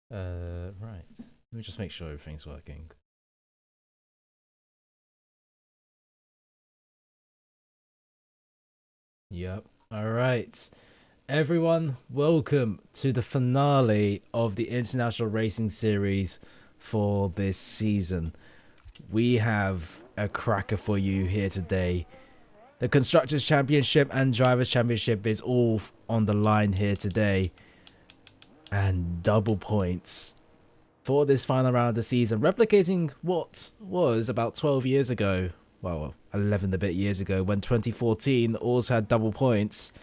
Right. Let me just make sure everything's working. Yep. All right. Everyone, welcome to the finale of the International Racing Series for this season. We have a cracker for you here today. The Constructors' Championship and Drivers' Championship is all on the line here today. And double points for this final round of the season, replicating what was about 12 years ago. Well, 11 a bit years ago, when 2014 also had double points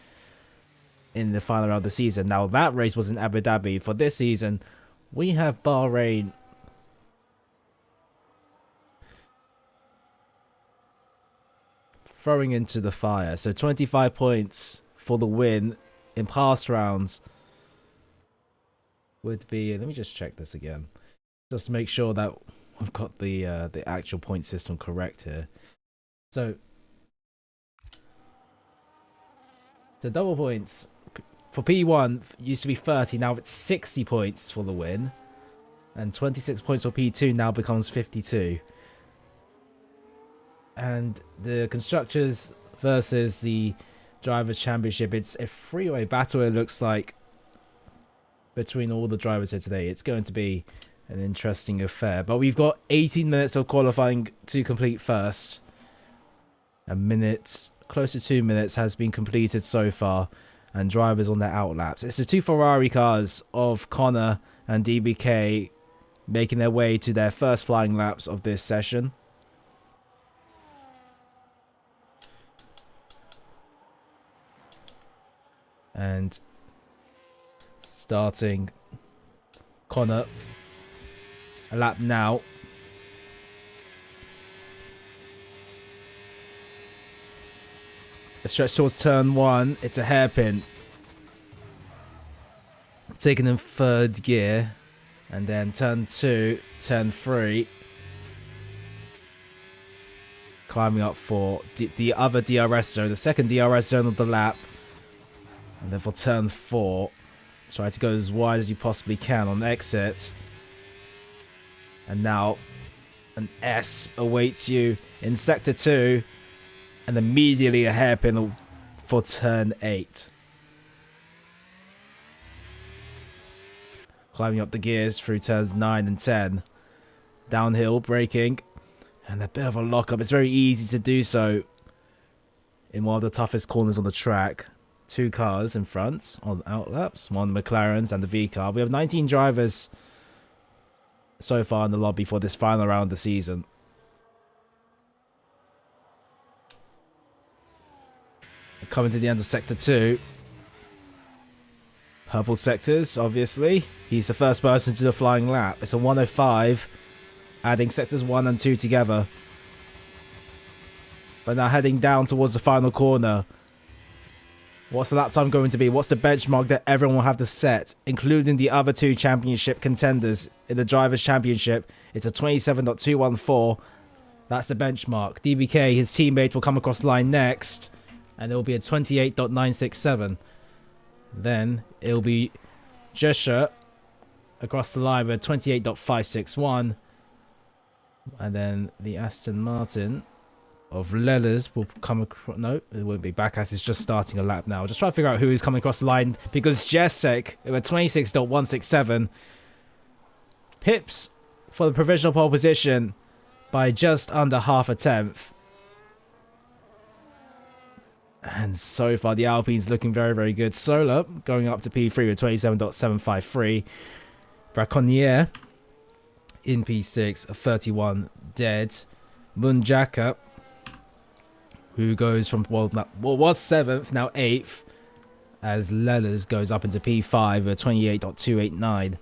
in the final round of the season. Now, that race was in Abu Dhabi. For this season, we have Bahrain throwing into the fire. So 25 points for the win in past rounds would be... Let me just check this again, just to make sure that we've got the actual point system correct here. So double points for P1 used to be 30, now it's 60 points for the win. And 26 points for P2 now becomes 52. And the Constructors versus the Drivers' Championship, it's a three-way battle, it looks like, between all the drivers here today. It's going to be an interesting affair. But we've got 18 minutes of qualifying to complete first. A minute, close to 2 minutes has been completed so far. And drivers on their out laps. It's the two Ferrari cars of Connor and DBK making their way to their first flying laps of this session. And starting Connor a lap now. The stretch towards turn 1. It's a hairpin. Taking in third gear. And then turn 2, turn 3. Climbing up for the other DRS zone. The second DRS zone of the lap. And then for turn 4. Try to go as wide as you possibly can on exit. And now an S awaits you in sector 2. And immediately a hairpin for turn 8. Climbing up the gears through turns 9 and 10. Downhill, braking. And a bit of a lockup. It's very easy to do so in one of the toughest corners on the track. Two cars in front on outlaps. One of the McLarens and the V car. We have 19 drivers so far in the lobby for this final round of the season. Coming to the end of sector 2. Purple sectors, obviously. He's the first person to do the flying lap. It's a 105, adding sectors 1 and 2 together. But now heading down towards the final corner. What's the lap time going to be? What's the benchmark that everyone will have to set, including the other two championship contenders in the Drivers' Championship? It's a 27.214. That's the benchmark. DBK, his teammate, will come across the line next. And it will be a 28.967. Then it will be Jesher across the line with 28.561. And then the Aston Martin of Lellers will come across. No, it won't be. Backass is just starting a lap now. Just try to figure out who is coming across the line, because Jesek with 26.167 pips for the provisional pole position by just under half a tenth. And so far, the Alpine's looking very, very good. Solar going up to P3 with 27.753. Braconnier in P6, 31 dead. Munjaka, who goes from, well, was 7th, now 8th, as Lellers goes up into P5 with 28.289.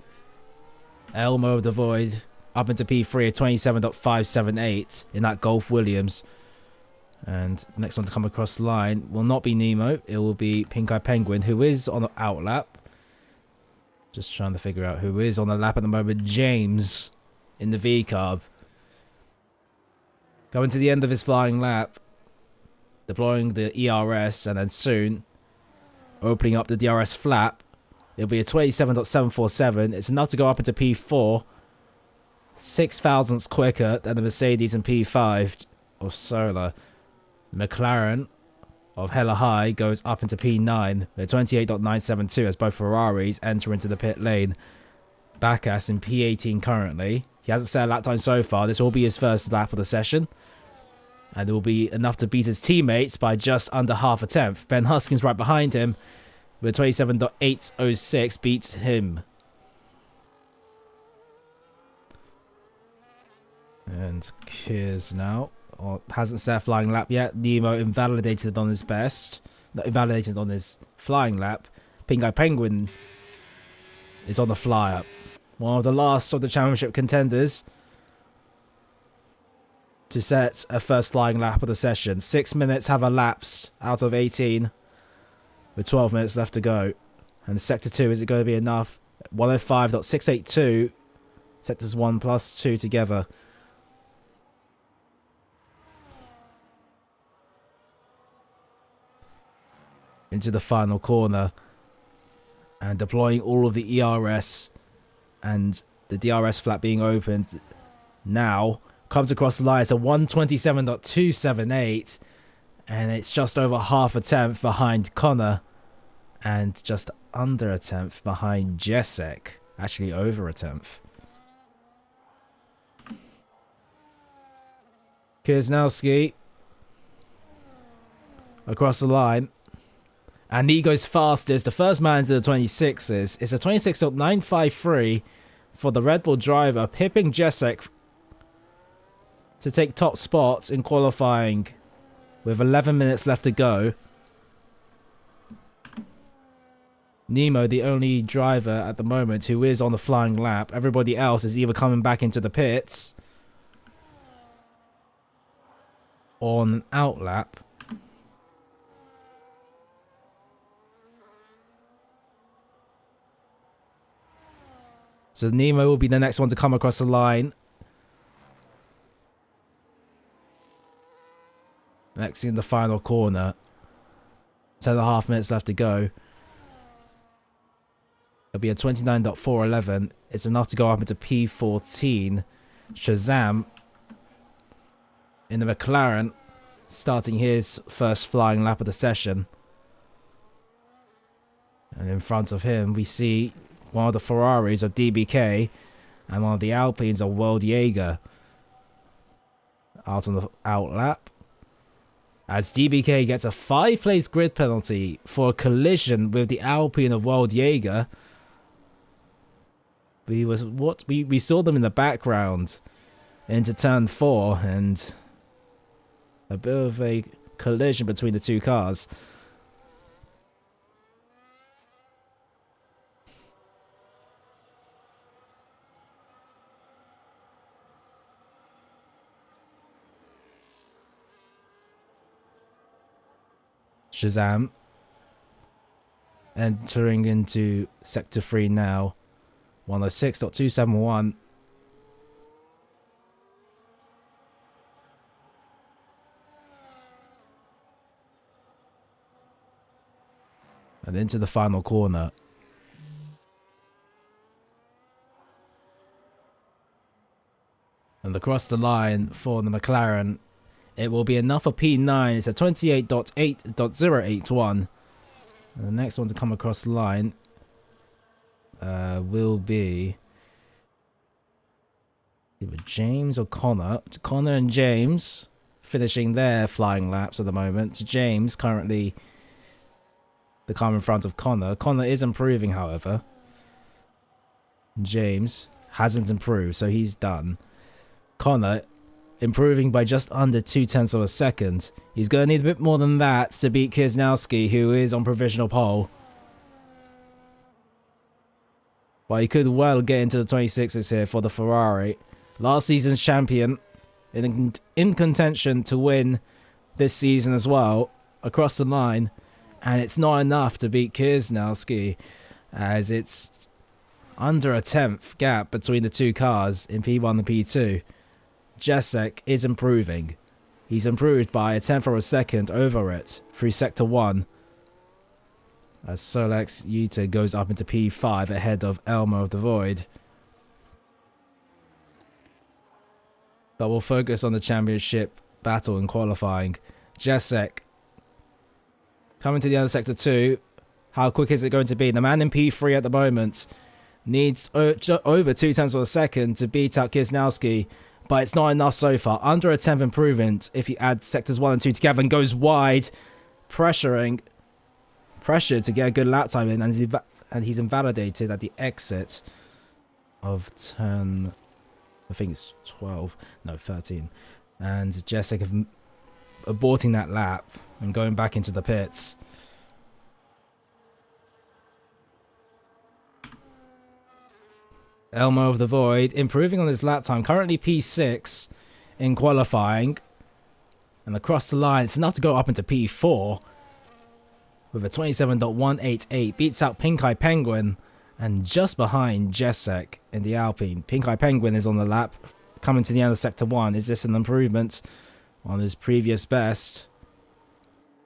Elmo of the Void up into P3 at 27.578 in that Golf Williams. And next one to come across the line will not be Nemo. It will be Pink Eye Penguin, who is on the outlap. Just trying to figure out who is on the lap at the moment. James in the V-carb. Going to the end of his flying lap. Deploying the ERS, and then soon opening up the DRS flap. It'll be a 27.747. It's enough to go up into P4. 6 thousandths quicker than the Mercedes and P5 of Solar. McLaren of Hella High goes up into P9 with 28.972 as both Ferraris enter into the pit lane. Backus in P18 currently. He hasn't set a lap time so far. This will be his first lap of the session. And it will be enough to beat his teammates by just under half a tenth. Ben Huskins right behind him with 27.806 beats him. And Kiers now. Hasn't set a flying lap yet. Nemo invalidated on his best. Not invalidated on his flying lap. Pink Eye Penguin is on the fly up. One of the last of the championship contenders to set a first flying lap of the session. 6 minutes have elapsed out of 18 with 12 minutes left to go. And Sector 2, is it going to be enough? 105.682. Sectors 1 plus 2 together. Into the final corner. And deploying all of the ERS and the DRS flap being opened now. Comes across the line. It's a 127.278. And it's just over half a tenth behind Connor. And just under a tenth behind Jacek. Actually over a tenth. Kiersnowski across the line. And he goes fastest. The first man to the 26s. It's a 26.953 for the Red Bull driver, pipping Jacek to take top spots in qualifying with 11 minutes left to go. Nemo, the only driver at the moment who is on the flying lap. Everybody else is either coming back into the pits or on an out lap. So Nemo will be the next one to come across the line. Next in the final corner. 10.5 minutes left to go. It'll be a 29.411. It's enough to go up into P14. Shazam in the McLaren starting his first flying lap of the session. And in front of him we see one of the Ferraris of DBK and one of the Alpines of World Jaeger out on the out lap. As DBK gets a 5-place grid penalty for a collision with the Alpine of World Jaeger. We saw them in the background into turn 4 and a bit of a collision between the two cars. Shazam entering into Sector 3 now. 106.271. And into the final corner. And across the line for the McLaren, it will be enough for P9. It's a 28.8.081. And the next one to come across the line will be either James or Connor. Connor and James finishing their flying laps at the moment. James currently the car in front of Connor. Connor is improving, however. James hasn't improved, so he's done. Connor improving by just under 0.2 of a second. He's going to need a bit more than that to beat Kiersnowski, who is on provisional pole. But he could well get into the 26s here for the Ferrari. Last season's champion, in contention to win this season as well, across the line. And it's not enough to beat Kiersnowski, as it's under a tenth gap between the two cars in P1 and P2. Jacek is improving. He's improved by a tenth of a second over it through Sector 1. as Solex Yuta goes up into P5 ahead of Elmo of the Void. But we'll focus on the championship battle and qualifying. Jesek coming to the end of Sector 2. How quick is it going to be? The man in P3 at the moment needs over 0.2 of a second to beat out Kisnowski, but it's not enough so far. Under a 10th improvement if you add Sectors 1 and 2 together, and goes wide, pressured to get a good lap time in, and he's invalidated at the exit of turn, I think it's 12, no 13, and Jesek aborting that lap and going back into the pits. Elmo of the Void improving on his lap time, currently P6 in qualifying, and across the line it's enough to go up into P4 with a 27.188, beats out Pink Eye Penguin, and just behind Jesek in the Alpine. Pink Eye Penguin is on the lap, coming to the end of Sector 1. Is this an improvement on his previous best?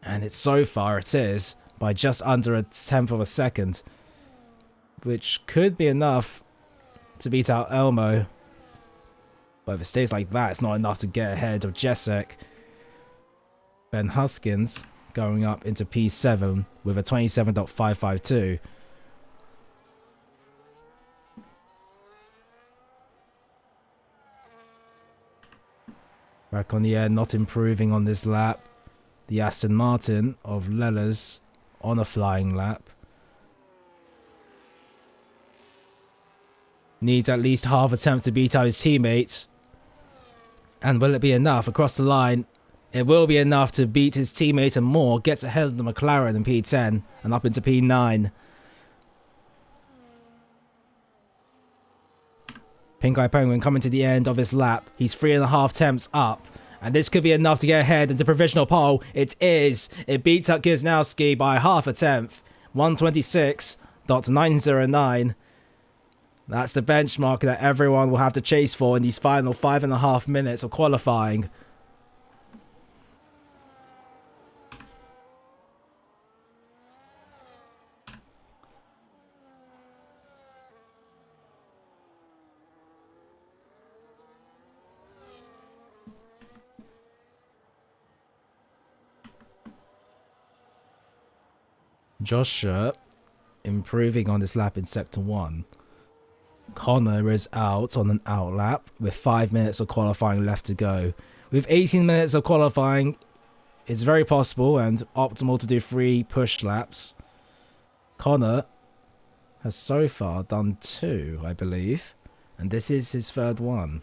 And it's so far it is, by just under a 10th of a second, which could be enough to beat out Elmo. But if it stays like that, it's not enough to get ahead of Jesek. Ben Huskins going up into P7 with a 27.552. Back on the air, not improving on this lap. The Aston Martin of Lellers on a flying lap. Needs at least half attempt to beat out his teammates. And will it be enough? Across the line, it will be enough to beat his teammate and more. Gets ahead of the McLaren in P10 and up into P9. Pink Eye Penguin coming to the end of his lap. He's 3.5 temps up. And this could be enough to get ahead into provisional pole. It is. It beats out Kisnowski by half a tenth. 126.909. That's the benchmark that everyone will have to chase for in these final 5.5 minutes of qualifying. Joshua improving on this lap in Sector 1. Connor is out on an out lap with 5 minutes of qualifying left to go. With 18 minutes of qualifying, it's very possible and optimal to do 3 push laps. Connor has so far done 2, I believe, and this is his 3rd one.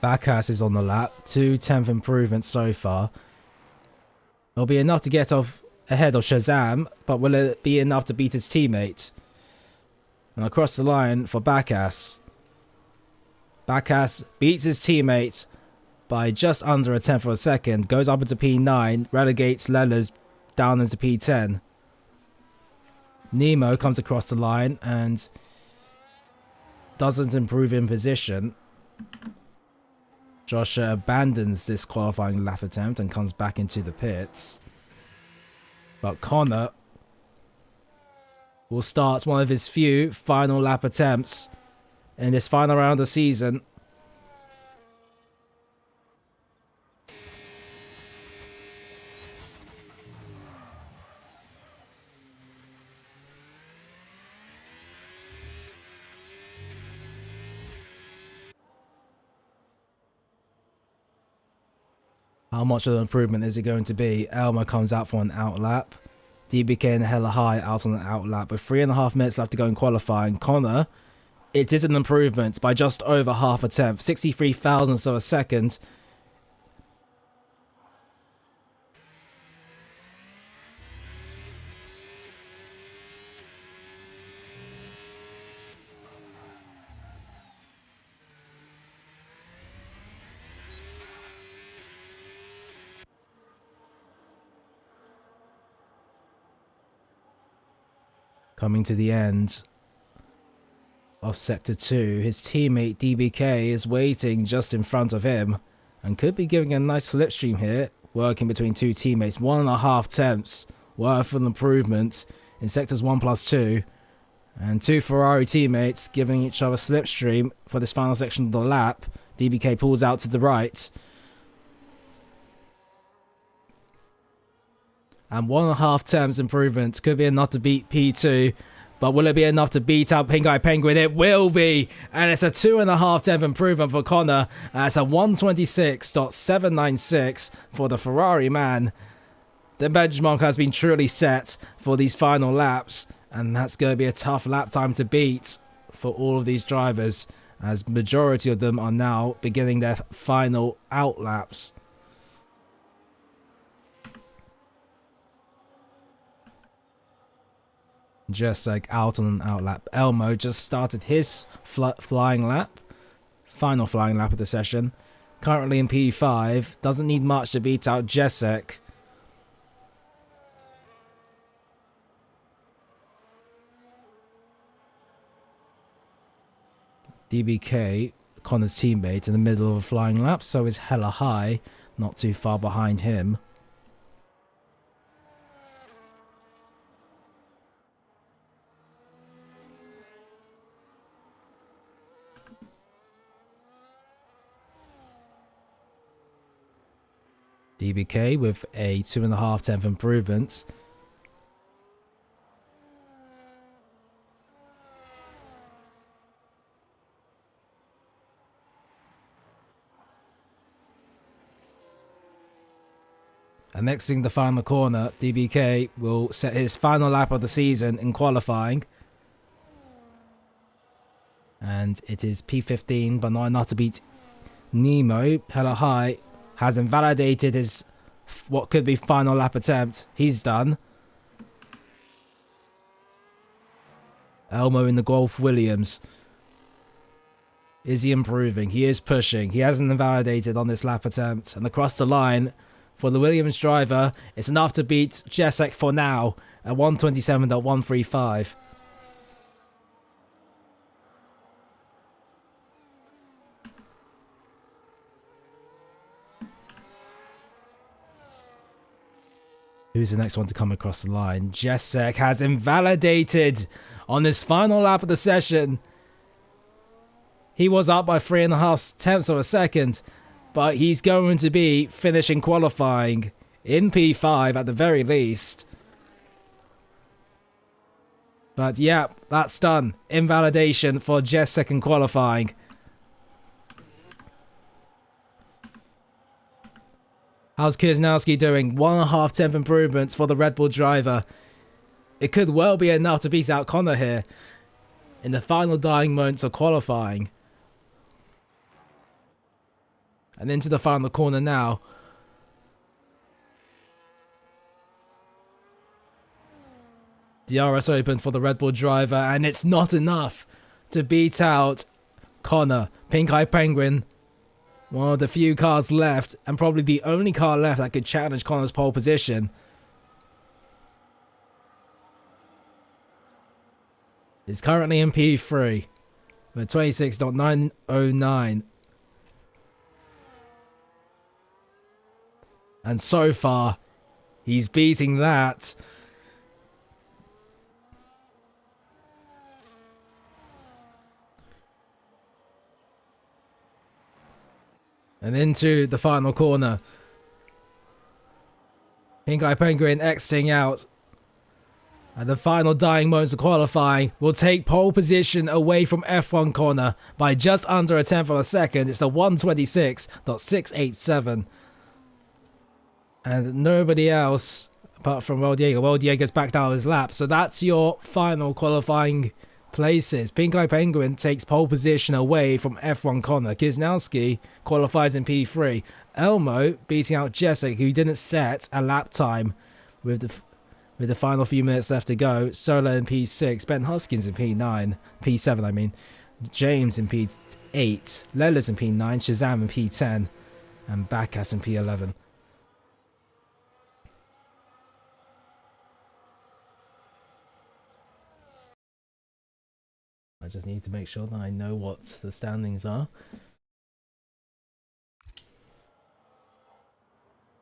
Backass is on the lap, 2 10th improvements so far. It'll be enough to get off ahead of Shazam, but will it be enough to beat his teammate? And across the line for Backass. Backass beats his teammate by just under a 10th of a second, goes up into P9, relegates Lellers down into P10. Nemo comes across the line and doesn't improve in position. Joshua abandons this qualifying lap attempt and comes back into the pits. But Connor will start one of his few final lap attempts in this final round of the season. How much of an improvement is it going to be? Elmer comes out for an out lap. DBK and Hella High out on an out lap with 3.5 minutes left to go in qualifying. Connor, it is an improvement by just over half a tenth, 63 thousandths of a second. Coming to the end of Sector 2. His teammate DBK is waiting just in front of him and could be giving a nice slipstream here, working between two teammates. 1.5 tenths worth of improvement in Sectors 1+2. And two Ferrari teammates giving each other slipstream for this final section of the lap. DBK pulls out to the right. And 1.5 tenths improvement could be enough to beat P2. But will it be enough to beat out Pink Eye Penguin? It will be. And it's a 2.5 tenth improvement for Connor. It's a 126.796 for the Ferrari man. The benchmark has been truly set for these final laps. And that's going to be a tough lap time to beat for all of these drivers, as majority of them are now beginning their final out laps. Just like out on an out lap. Elmo just started his flying lap, final flying lap of the session. Currently in P5, doesn't need much to beat out Jacek. DBK, Connor's teammate, in the middle of a flying lap, so is hella high, not too far behind him. DBK with a 2.5 tenth improvement. And exiting the final corner, DBK will set his final lap of the season in qualifying. And it is P15, but not enough to beat Nemo. Hella high has invalidated his what could be final lap attempt. He's done. Elmo in the Golf Williams. Is he improving? He is pushing. He hasn't invalidated on this lap attempt. And across the line, for the Williams driver, it's enough to beat Jacek for now at 127.135. Who's the next one to come across the line? Jacek has invalidated on this final lap of the session. He was up by 3.5 tenths of a second, but he's going to be finishing qualifying in P5 at the very least. But yeah, that's done. Invalidation for Jacek in qualifying. How's Kisnowski doing? 1.5 tenth improvements for the Red Bull driver. It could well be enough to beat out Connor here in the final dying moments of qualifying. And into the final corner now. DRS open for the Red Bull driver, and it's not enough to beat out Connor. Pink Eye Penguin, one of the few cars left, and probably the only car left that could challenge Connor's pole position. Is currently in P3 with 26.909. And so far, he's beating that. And into the final corner. Pink Eye Penguin exiting out. And the final dying moments of qualifying will take pole position away from F1 Connor by just under a tenth of a second. It's a 126.687. And nobody else apart from World Jaeger. World Jaeger's backed out of his lap. So that's your final qualifying places. Pink Eye Penguin takes pole position away from F1 Connor. Kisnowski qualifies in P3. Elmo beating out Jacek, who didn't set a lap time with the final few minutes left to go. Solo in P6. Ben Huskins in P9. P7, I mean. James in P8. Lelis in P9. Shazam in P10. And Bacchus in P11. just need to make sure that I know what the standings are.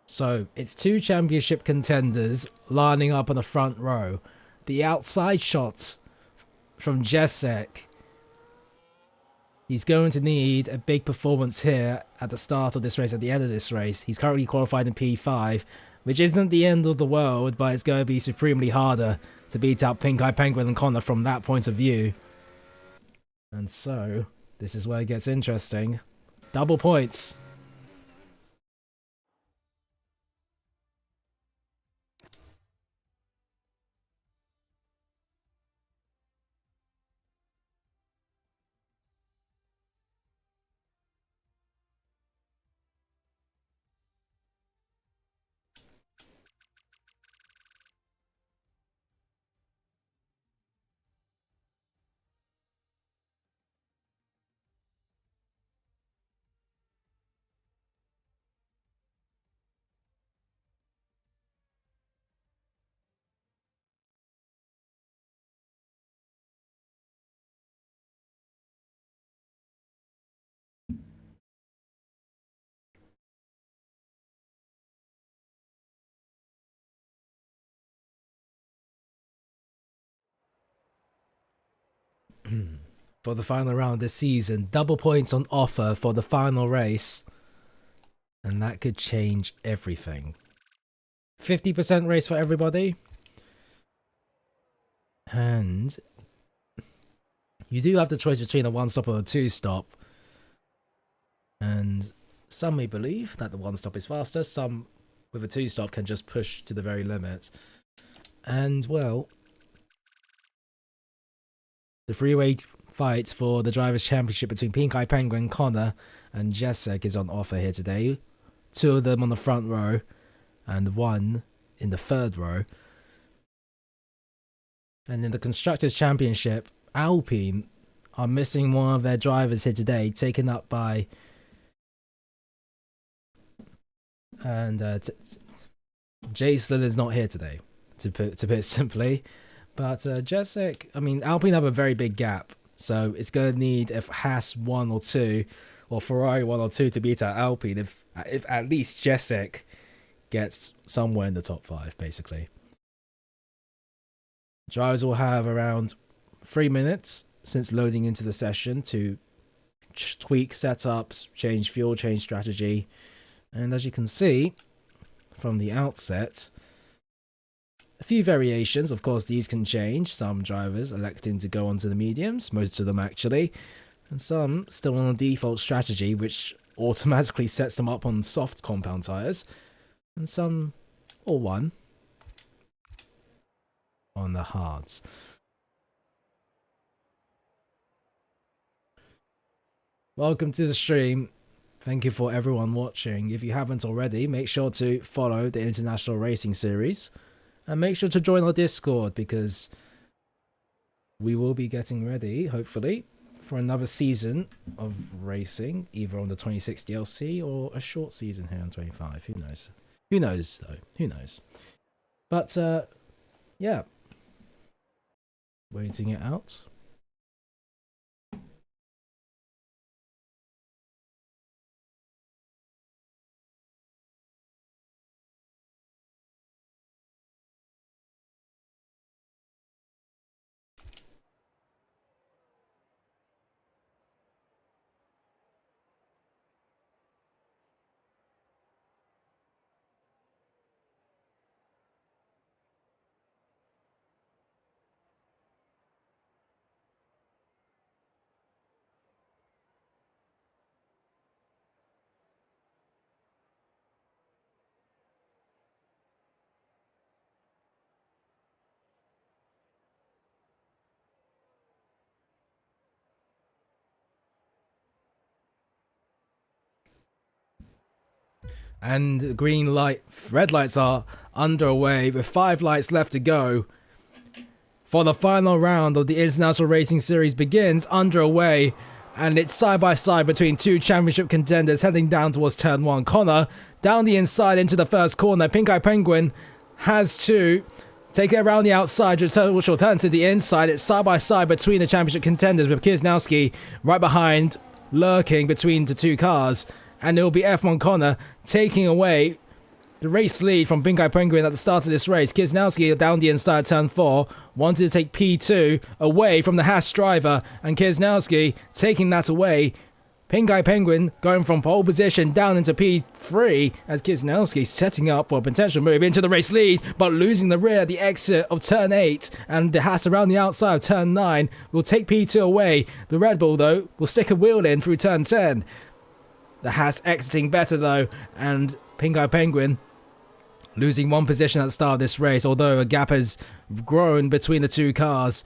So, it's 2 championship contenders lining up on the front row. The outside shot from Jacek. He's going to need a big performance here at the start of this race, at the end of this race. He's currently qualified in P5, which isn't the end of the world, but it's going to be supremely harder to beat out Pink Eye Penguin and Connor from that point of view. And so, this is where it gets interesting. Double points. For the final round of this season, double points on offer for the final race. And that could change everything. 50% race for everybody. And you do have the choice between a 1-stop or a 2-stop. And some may believe that the 1-stop is faster. Some with a 2-stop can just push to the very limit. And, well, the three-way fight for the Drivers' Championship between Pink Eye Penguin, Connor, and Jacek is on offer here today. 2 of them on the front row, and 1 in the 3rd row. And in the Constructors' Championship, Alpine are missing one of their drivers here today, taken up by... And Jason is not here today, to put it simply. But Jacek, I mean, Alpine have a very big gap. So it's going to need if Haas 1 or 2, or Ferrari 1 or 2 to beat out Alpine. If at least Jacek gets somewhere in the top 5, basically. Drivers will have around 3 minutes since loading into the session to tweak setups, change fuel, change strategy. And as you can see from the outset, a few variations. Of course, these can change. Some drivers electing to go onto the mediums, most of them actually, and some still on a default strategy, which automatically sets them up on soft compound tyres, and some, or one, on the hards. Welcome to the stream. Thank you for everyone watching. If you haven't already, make sure to follow the International Racing Series. And make sure to join our Discord, because we will be getting ready, hopefully, for another season of racing, either on the 26 DLC or a short season here on 25. Who knows? Who knows, though? Who knows? But, yeah. Waiting it out. And green light, red lights are underway with 5 lights left to go. For the final round of the International Racing Series begins underway, and it's side by side between 2 championship contenders heading down towards turn 1. Connor down the inside into the first corner. Pink Eye Penguin has 2. take it around the outside, which will turn to the inside. It's side by side between the championship contenders, with Kisnowski right behind, lurking between the two cars. And it will be F1 Connor taking away the race lead from Pinkai Penguin at the start of this race. Kisnowski down the inside turn 4, wanted to take P2 away from the Haas driver, and Kisnowski taking that away. Pinkai Penguin going from pole position down into P3 as Kisnowski setting up for a potential move into the race lead, but losing the rear at the exit of turn 8, and the Haas around the outside of turn 9 will take P2 away. The Red Bull, though, will stick a wheel in through turn 10. The Haas exiting better, though, and Pinkai Penguin losing one position at the start of this race, although a gap has grown between the two cars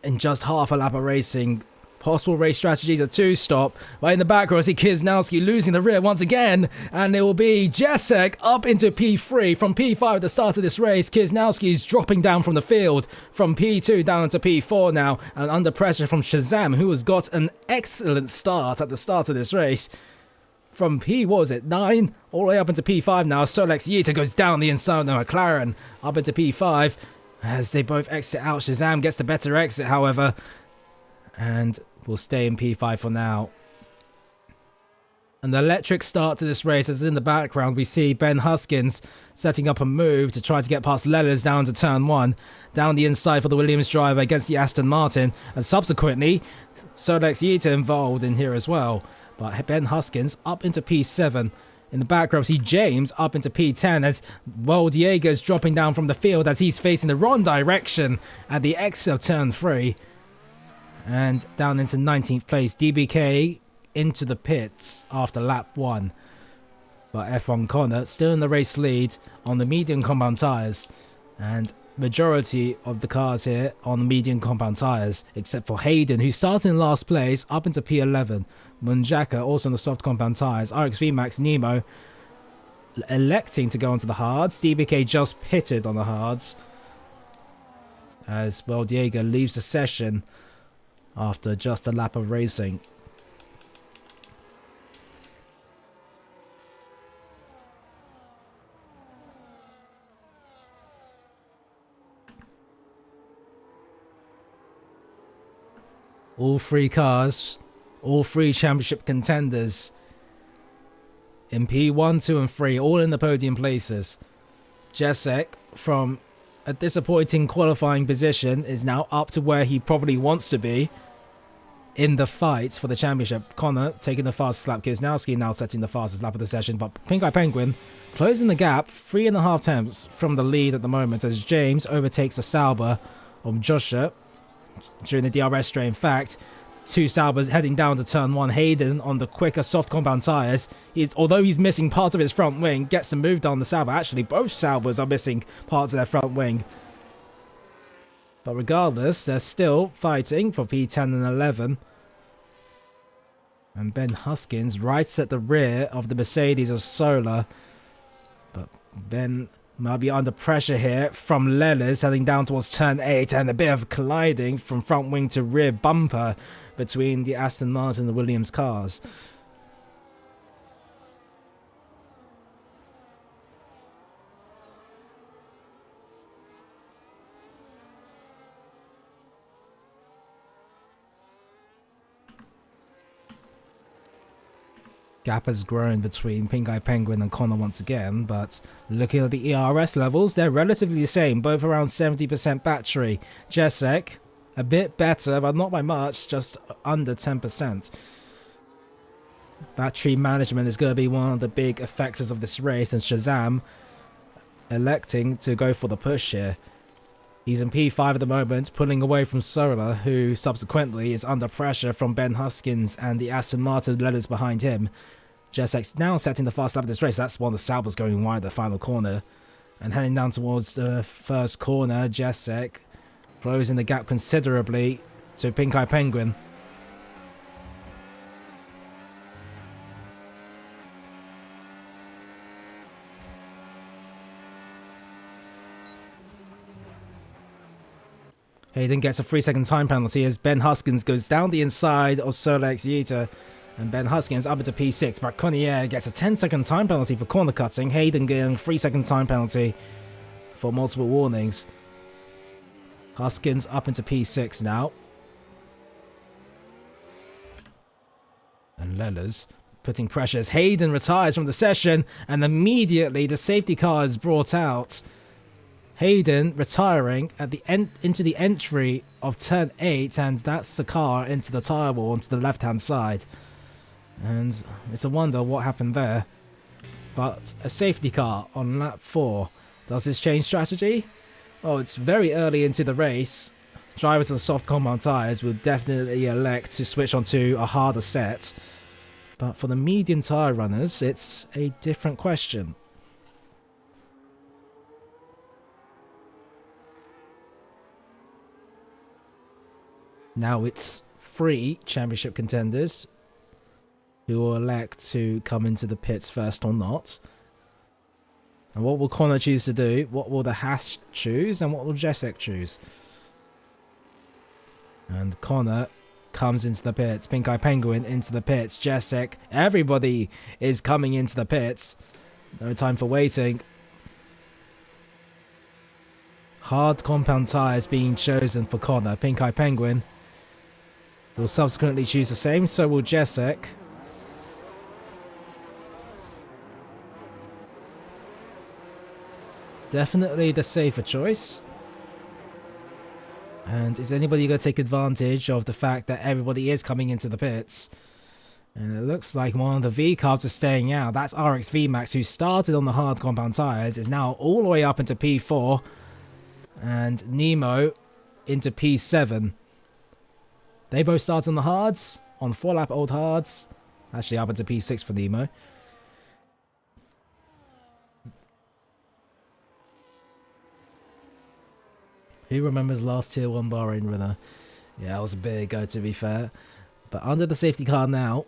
in just half a lap of racing. Possible race strategies are 2-stop, but in the background, I see Kisnowski losing the rear once again, and it will be Jacek up into P3 from P5 at the start of this race. Kisnowski is dropping down from the field from P2 down into P4 now, and under pressure from Shazam, who has got an excellent start at the start of this race. From P9 all the way up into P5 now. Solex Yita goes down the inside of the McLaren up into P5 as they both exit out. Shazam gets the better exit, however, and will stay in P5 for now. An electric start to this race, as in the background we see Ben Huskins setting up a move to try to get past Lellers down to turn 1, down the inside for the Williams driver against the Aston Martin, and subsequently Solex Yita involved in here as well. But Ben Huskins up into P7. In the background, we see James up into P10 as Diego's dropping down from the field as he's facing the wrong direction at the exit of turn 3. And down into 19th place, DBK into the pits after lap 1. But F1 Connor still in the race lead on the medium compound tyres. And majority of the cars here on the medium compound tyres, except for Hayden, who started in last place, up into P11. Munjaka also on the soft compound tyres. RXV Max Nemo electing to go onto the hards. DBK just pitted on the hards as Diego leaves the session after just a lap of racing. All three cars, all three championship contenders in P1, 2 and 3, all in the podium places. Jacek, from a disappointing qualifying position, is now up to where he probably wants to be in the fight for the championship. Connor taking the fastest lap. Kisnowski now setting the fastest lap of the session, but Pinkai Penguin closing the gap 3.5 tenths from the lead at the moment as James overtakes a Sauber of Joshua during the DRS straight. In fact, 2 Saubers heading down to turn 1. Hayden on the quicker soft compound tyres. Although he's missing part of his front wing, gets to move down the Sauber. Actually, both Saubers are missing parts of their front wing. But regardless, they're still fighting for P10 and 11. And Ben Huskins right at the rear of the Mercedes of Solar. But Ben might be under pressure here from Lellers heading down towards turn 8, and a bit of colliding from front wing to rear bumper between the Aston Martin and the Williams cars. Gap has grown between Pinkai Penguin and Connor once again, but looking at the ERS levels, they're relatively the same, both around 70% battery. Jacek, a bit better, but not by much, just under 10%. Battery management is going to be one of the big effectors of this race, and Shazam electing to go for the push here. He's in P5 at the moment, pulling away from Solar, who subsequently is under pressure from Ben Huskins and the Aston Martin Lellers behind him. Jacek's now setting the fast lap of this race. That's one of the Saubers going wide the final corner. And heading down towards the first corner, Jacek closing the gap considerably to Pinkai Penguin. Hayden gets a 3-second time penalty as Ben Huskins goes down the inside of Solex Yita. And Ben Huskins up into P6. Marconier gets a 10-second time penalty for corner cutting. Hayden getting a 3-second time penalty for multiple warnings. Hoskins up into P6 now. And Lellers putting pressures. Hayden retires from the session, and immediately the safety car is brought out. Hayden retiring at the into the entry of turn 8, and that's the car into the tyre wall onto the left-hand side. And it's a wonder what happened there. But a safety car on lap 4. Does this change strategy? Oh, it's very early into the race. Drivers on soft compound tyres will definitely elect to switch onto a harder set. But for the medium tyre runners, it's a different question. Now it's 3 championship contenders who will elect to come into the pits first or not. And what will Connor choose to do? What will the Haas choose? And what will Jessic choose? And Connor comes into the pits. Pink Eye Penguin into the pits. Jessic. Everybody is coming into the pits. No time for waiting. Hard compound tyres being chosen for Connor. Pink Eye Penguin will subsequently choose the same. So will Jessic. Definitely the safer choice. And is anybody going to take advantage of the fact that everybody is coming into the pits? And it looks like one of the V-Carbs is staying out. That's RX VMAX, who started on the hard compound tyres, is now all the way up into P4. And Nemo into P7. They both start on the hards, on 4-lap old hards. Actually up into P6 for Nemo. Who remembers last Tier 1 Bahrain runner? Yeah, it was a bit ago, to be fair. But under the safety car now.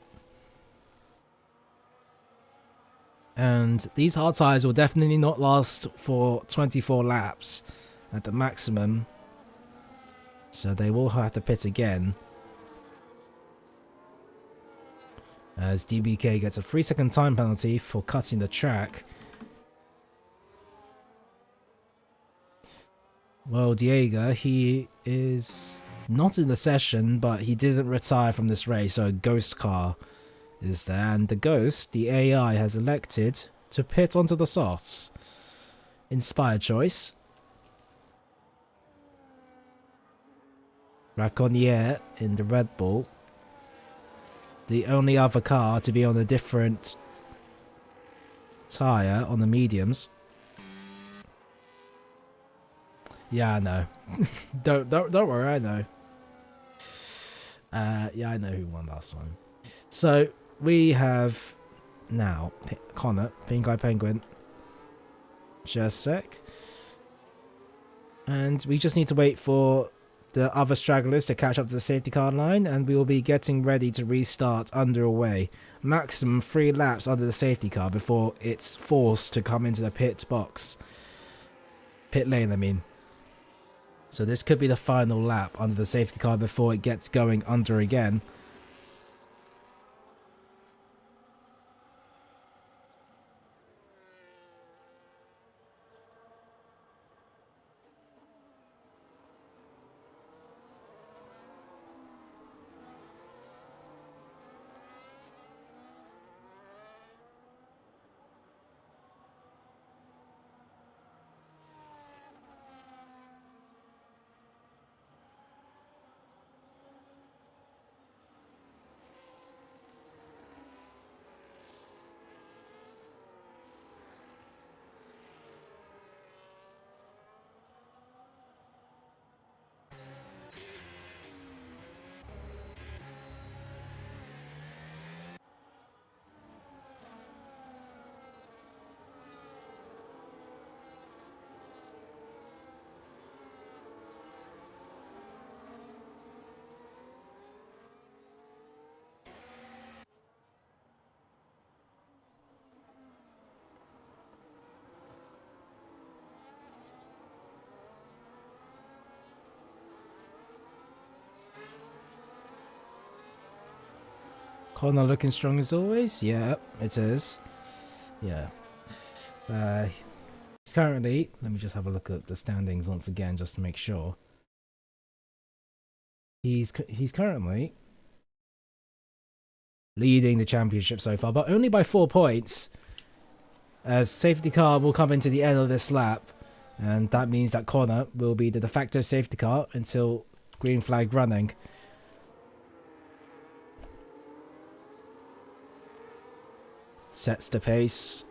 And these hard tyres will definitely not last for 24 laps at the maximum. So they will have to pit again. As DBK gets a 3-second time penalty for cutting the track. Well, Diego, he is not in the session, but he didn't retire from this race, so a ghost car is there. And the ghost, the AI, has elected to pit onto the softs. Inspired choice. Raconnier in the Red Bull. The only other car to be on a different tyre on the mediums. Yeah, I know. don't worry, I know. Yeah, I know who won last time. So we have now Connor, Pink Eye Penguin, Jessic, and we just need to wait for the other stragglers to catch up to the safety car line, and we will be getting ready to restart underway. Maximum 3 laps under the safety car before it's forced to come into the pit box. Pit lane, I mean. So this could be the final lap under the safety car before it gets going under again. Connor looking strong as always? Yeah, it is. Yeah. He's currently, let me just have a look at the standings once again, just to make sure. He's currently leading the championship so far, but only by 4 points. As safety car will come into the end of this lap, and that means that Connor will be the de facto safety car until green flag running. Sets the pace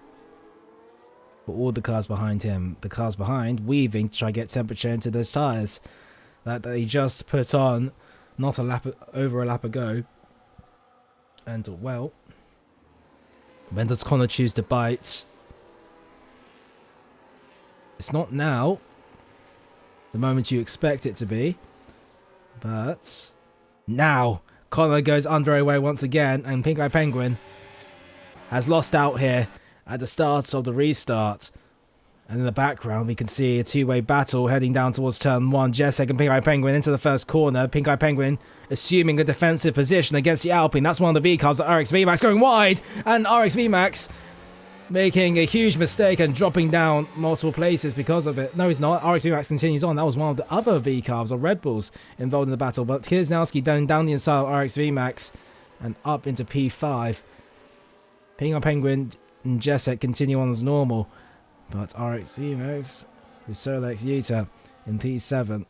for all the cars behind him. The cars behind weaving to try to get temperature into those tyres that they just put on not a lap over a lap ago. And well, when does Connor choose to bite? It's not now, the moment you expect it to be, but now Connor goes under away once again, and Pink Eye Penguin has lost out here at the start of the restart. And in the background, we can see a two-way battle heading down towards turn 1. Jessek and Pink Eye Penguin into the first corner. Pink Eye Penguin assuming a defensive position against the Alpine. That's one of the V-cars at RX VMAX going wide. And RX VMAX making a huge mistake and dropping down multiple places because of it. No, he's not. RX VMAX continues on. That was one of the other V-cars or Red Bulls involved in the battle. But Kirsnowski down the inside of RX VMAX and up into P5. Pink Eye Penguin and Jessek continue on as normal. But RX VMAX with Solex Utah in P7.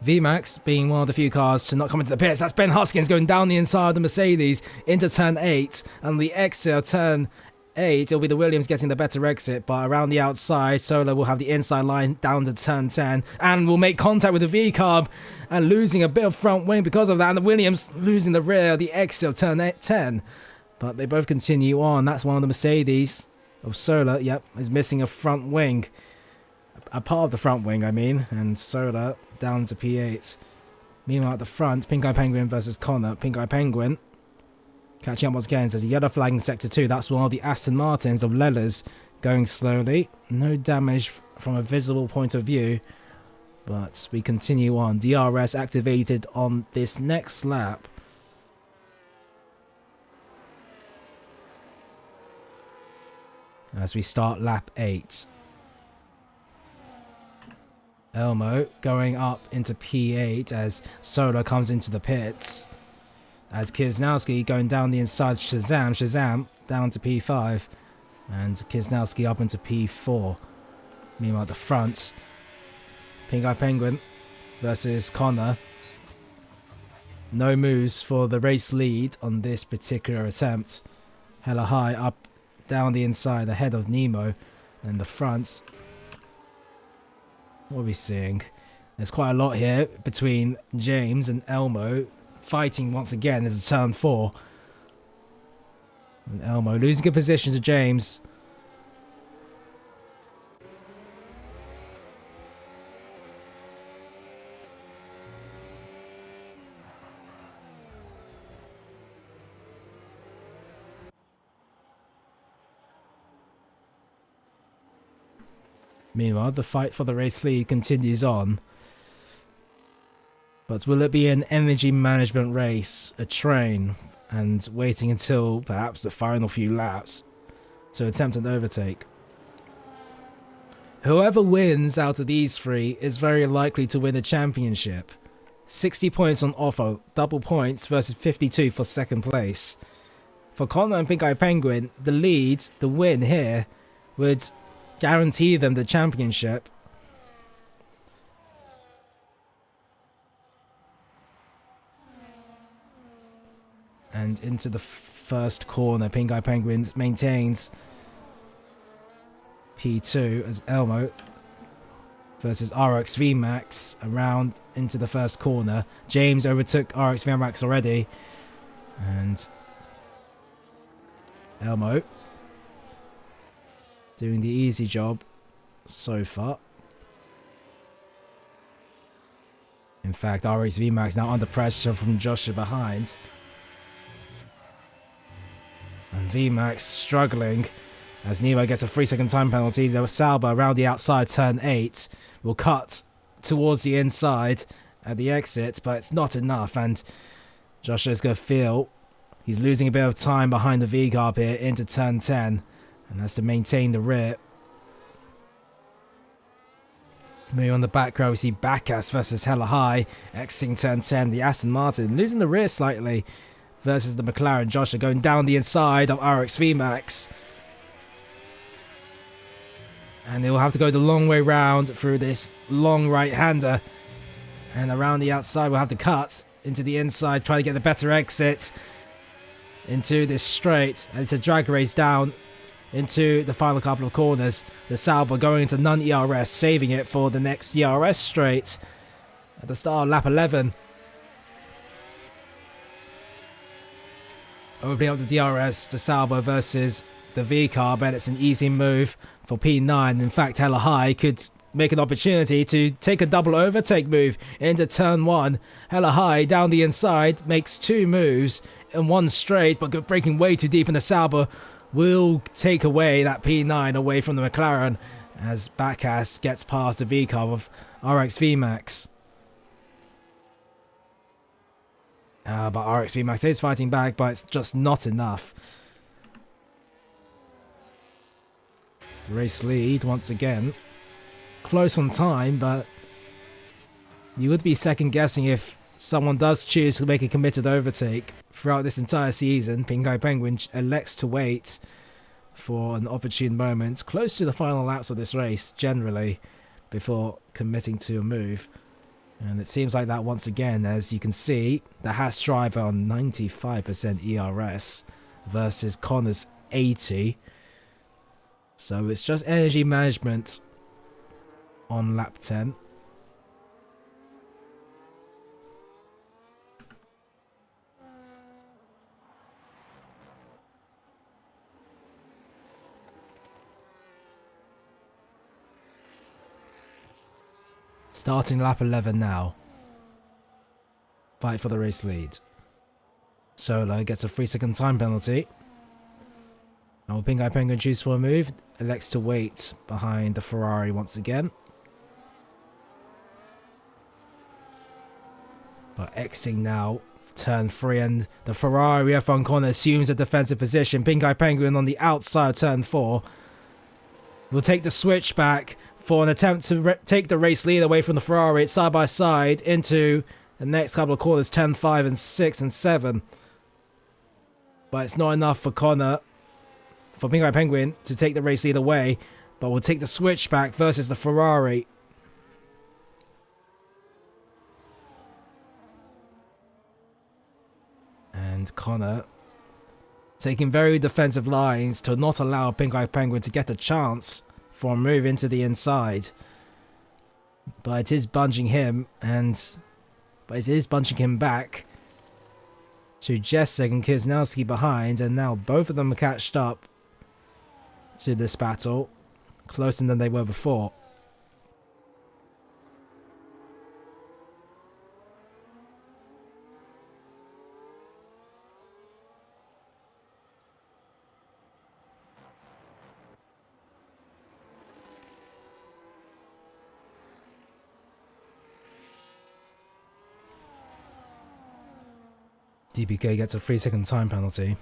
VMAX being one of the few cars to not come into the pits. That's Ben Huskins going down the inside of the Mercedes into turn 8. And the exit of turn 8, it'll be the Williams getting the better exit. But around the outside, Solar will have the inside line down to turn 10. And will make contact with the V-Carb and losing a bit of front wing because of that. And the Williams losing the rear, the exit of turn 10. But they both continue on. That's one of the Mercedes. Of Solar, yep, is missing a front wing. A part of the front wing, I mean. And Solar down to P8. Meanwhile, at the front, Pink Eye Penguin versus Connor. Pink Eye Penguin catching up once again. There's a yellow flag in Sector 2. That's one of the Aston Martins of Lellers going slowly. No damage from a visible point of view. But we continue on. DRS activated on this next lap. As we start lap 8. Elmo going up into P8 as Solar comes into the pits. As Kirsnowski going down the inside. Shazam down to P5. And Kirsnowski up into P4. Meanwhile at the front, Pink Eye Penguin versus Connor. No moves for the race lead on this particular attempt. Hella high up down the inside ahead of Nemo. And the front, what are we seeing? There's quite a lot here between James and Elmo fighting once again into turn 4. And Elmo losing a position to James. Meanwhile, the fight for the race lead continues on. But will it be an energy management race, a train, and waiting until perhaps the final few laps to attempt an overtake? Whoever wins out of these three is very likely to win the championship. 60 points on offer, double points versus 52 for second place. For Connor and Pink Eye Penguin, the lead, the win here, would guarantee them the championship. And into the first corner, Pink Eye Penguin maintains P2 as Elmo versus RX VMAX around into the first corner. James overtook RX VMAX already. And Elmo doing the easy job so far. In fact, RX VMAX now under pressure from Joshua behind. And VMAX struggling as Nemo gets a 3-second time penalty. The Sauber around the outside, turn 8, will cut towards the inside at the exit, but it's not enough. And Joshua's going to feel he's losing a bit of time behind the V-Carb here into turn 10. And has to maintain the rear. Moving on the back row, we see Bacchus versus Hella High, exiting turn 10. The Aston Martin losing the rear slightly versus the McLaren. Joshua going down the inside of RX VMAX. And they will have to go the long way round through this long right-hander. And around the outside, we'll have to cut into the inside, try to get the better exit into this straight. And it's a drag race down into the final couple of corners. The Sauber going into non-ERS, saving it for the next ERS straight at the start of lap 11. Opening up the DRS, the Sauber versus the V-car, but it's an easy move for P9. In fact, Hella High could make an opportunity to take a double overtake move into turn 1. Hella High down the inside makes 2 moves in one straight, but breaking way too deep in the Sauber will take away that P9 away from the McLaren as Bacchus gets past the V-car of RX VMAX. But RX VMAX is fighting back, but it's just not enough. Race lead once again. Close on time, but you would be second guessing if someone does choose to make a committed overtake. Throughout this entire season, Pink Eye Penguin elects to wait for an opportune moment, close to the final laps of this race, generally, before committing to a move. And it seems like that once again, as you can see, the Haas driver on 95% ERS versus Connor's 80. So it's just energy management on lap 10. Starting lap 11 now. Fight for the race lead. Solo gets a 3-second time penalty. Now will Pink Eye Penguin choose for a move? Elects to wait behind the Ferrari once again. But exiting now, turn 3, and the Ferrari F1 corner assumes a defensive position. Pink Eye Penguin on the outside of turn 4 will take the switch back for an attempt to take the race lead away from the Ferrari. It's side by side into the next couple of corners, 10, 5, and 6, and 7. But it's not enough for Connor, for Pink Eye Penguin, to take the race lead away. But will take the switch back versus the Ferrari. And Connor taking very defensive lines to not allow Pink Eye Penguin to get a chance for a move into the inside. But it is bunching him, but it is bunching him back to Jessic and Kisnowski behind, and now both of them are catched up to this battle, closer than they were before. DBK gets a 3-second time penalty.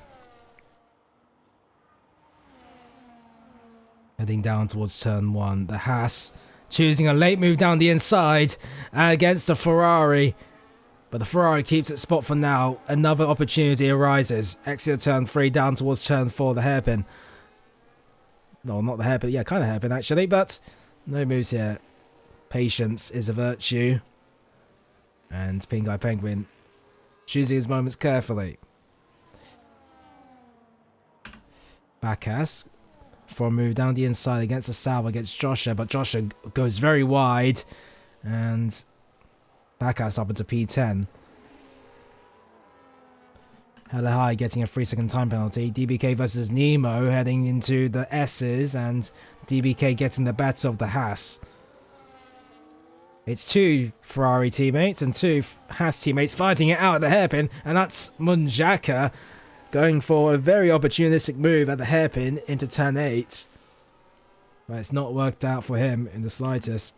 Heading down towards turn 1. The Haas choosing a late move down the inside against the Ferrari. But the Ferrari keeps its spot for now. Another opportunity arises. Exit turn 3 down towards turn 4, the hairpin. No, not the hairpin. Yeah, kind of hairpin actually, but no moves here. Patience is a virtue. And Pink Eye Penguin choosing his moments carefully. Bacchus for a move down the inside against the Sauber against Joshua, but Joshua goes very wide, and Bacchus up into P10. Hella High getting a 3-second time penalty. DBK versus Nemo heading into the S's, and DBK getting the better of the Haas. It's 2 Ferrari teammates and 2 Haas teammates fighting it out at the hairpin, and that's Munjaka going for a very opportunistic move at the hairpin into turn 8. But it's not worked out for him in the slightest.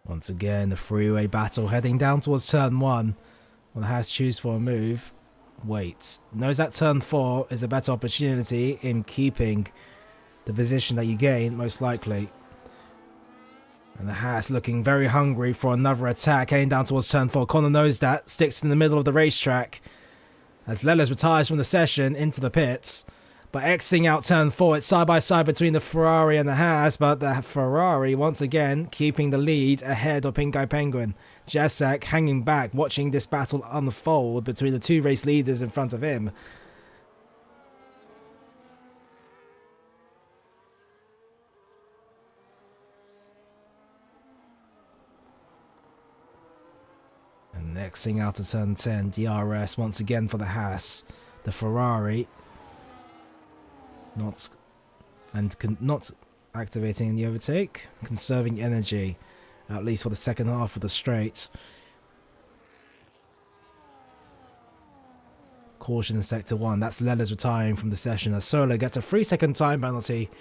Once again, the freeway battle heading down towards turn 1. Will the Haas choose for a move? Wait. Knows that turn 4 is a better opportunity in keeping the position that you gain, most likely. And the Haas looking very hungry for another attack, heading down towards turn 4. Connor knows that, sticks in the middle of the racetrack. As Lelis retires from the session into the pits. But exiting out turn 4, it's side by side between the Ferrari and the Haas, but the Ferrari once again keeping the lead ahead of Pink Eye Penguin. Jesek hanging back, watching this battle unfold between the two race leaders in front of him. And next thing out to turn 10, DRS once again for the Haas. The Ferrari not activating in the overtake, conserving energy, at least for the second half of the straight. Caution in sector 1, that's Lelis retiring from the session as Solar gets a 3-second time penalty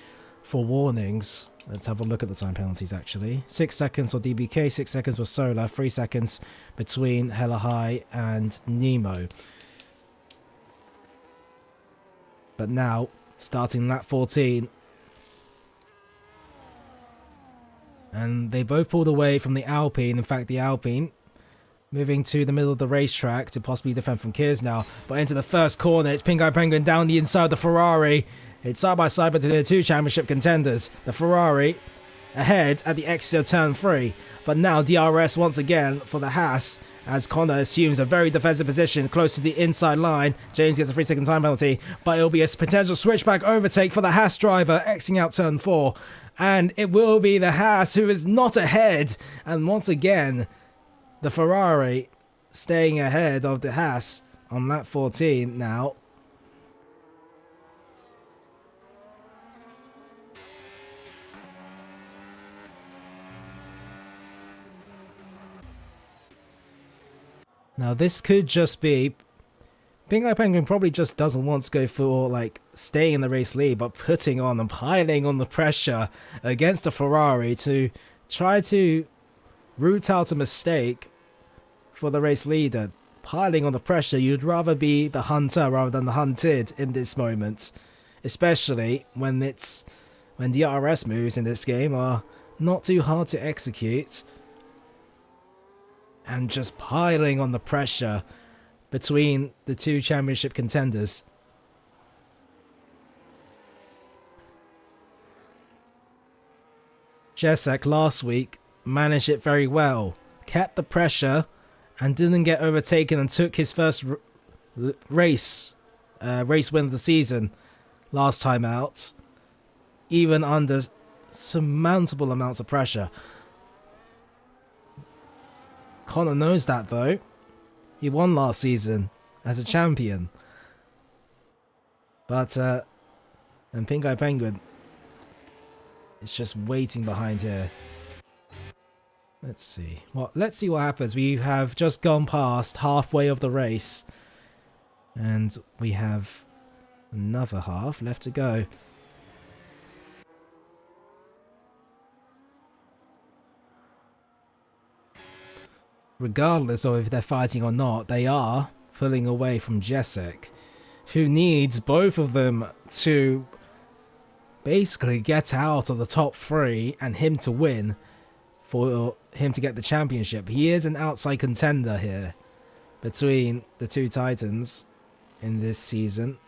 for warnings. Let's have a look at the time penalties actually. 6 seconds for DBK, 6 seconds for Solar, 3 seconds between Hella High and Nemo. But now, starting lap 14. And they both pulled away from the Alpine. In fact, the Alpine moving to the middle of the racetrack to possibly defend from Kiers now. But into the first corner, it's Pink Eye Penguin down the inside of the Ferrari. It's side by side between the two championship contenders. The Ferrari ahead at the exit of turn 3. But now DRS once again for the Haas, as Connor assumes a very defensive position close to the inside line. James gets a 3-second time penalty, but it'll be a potential switchback overtake for the Haas driver exiting out turn 4. And it will be the Haas who is not ahead. And once again, the Ferrari staying ahead of the Haas on lap 14 now. Now this could just be Pink Eye Penguin probably just doesn't want to go for like staying in the race lead, but putting on and piling on the pressure against the Ferrari to try to root out a mistake for the race leader. Piling on the pressure, you'd rather be the hunter rather than the hunted in this moment, especially when DRS moves in this game are not too hard to execute. And just piling on the pressure between the two championship contenders. Jesek last week managed it very well, kept the pressure and didn't get overtaken and took his first race win of the season last time out, even under surmountable amounts of pressure. Connor knows that though. He won last season as a champion. But, and Pink Eye Penguin is just waiting behind here. Let's see. Well, let's see what happens. We have just gone past halfway of the race. And we have another half left to go. Regardless of if they're fighting or not, they are pulling away from Jesek, who needs both of them to basically get out of the top 3 and him to win for him to get the championship. He is an outside contender here between the two Titans in this season.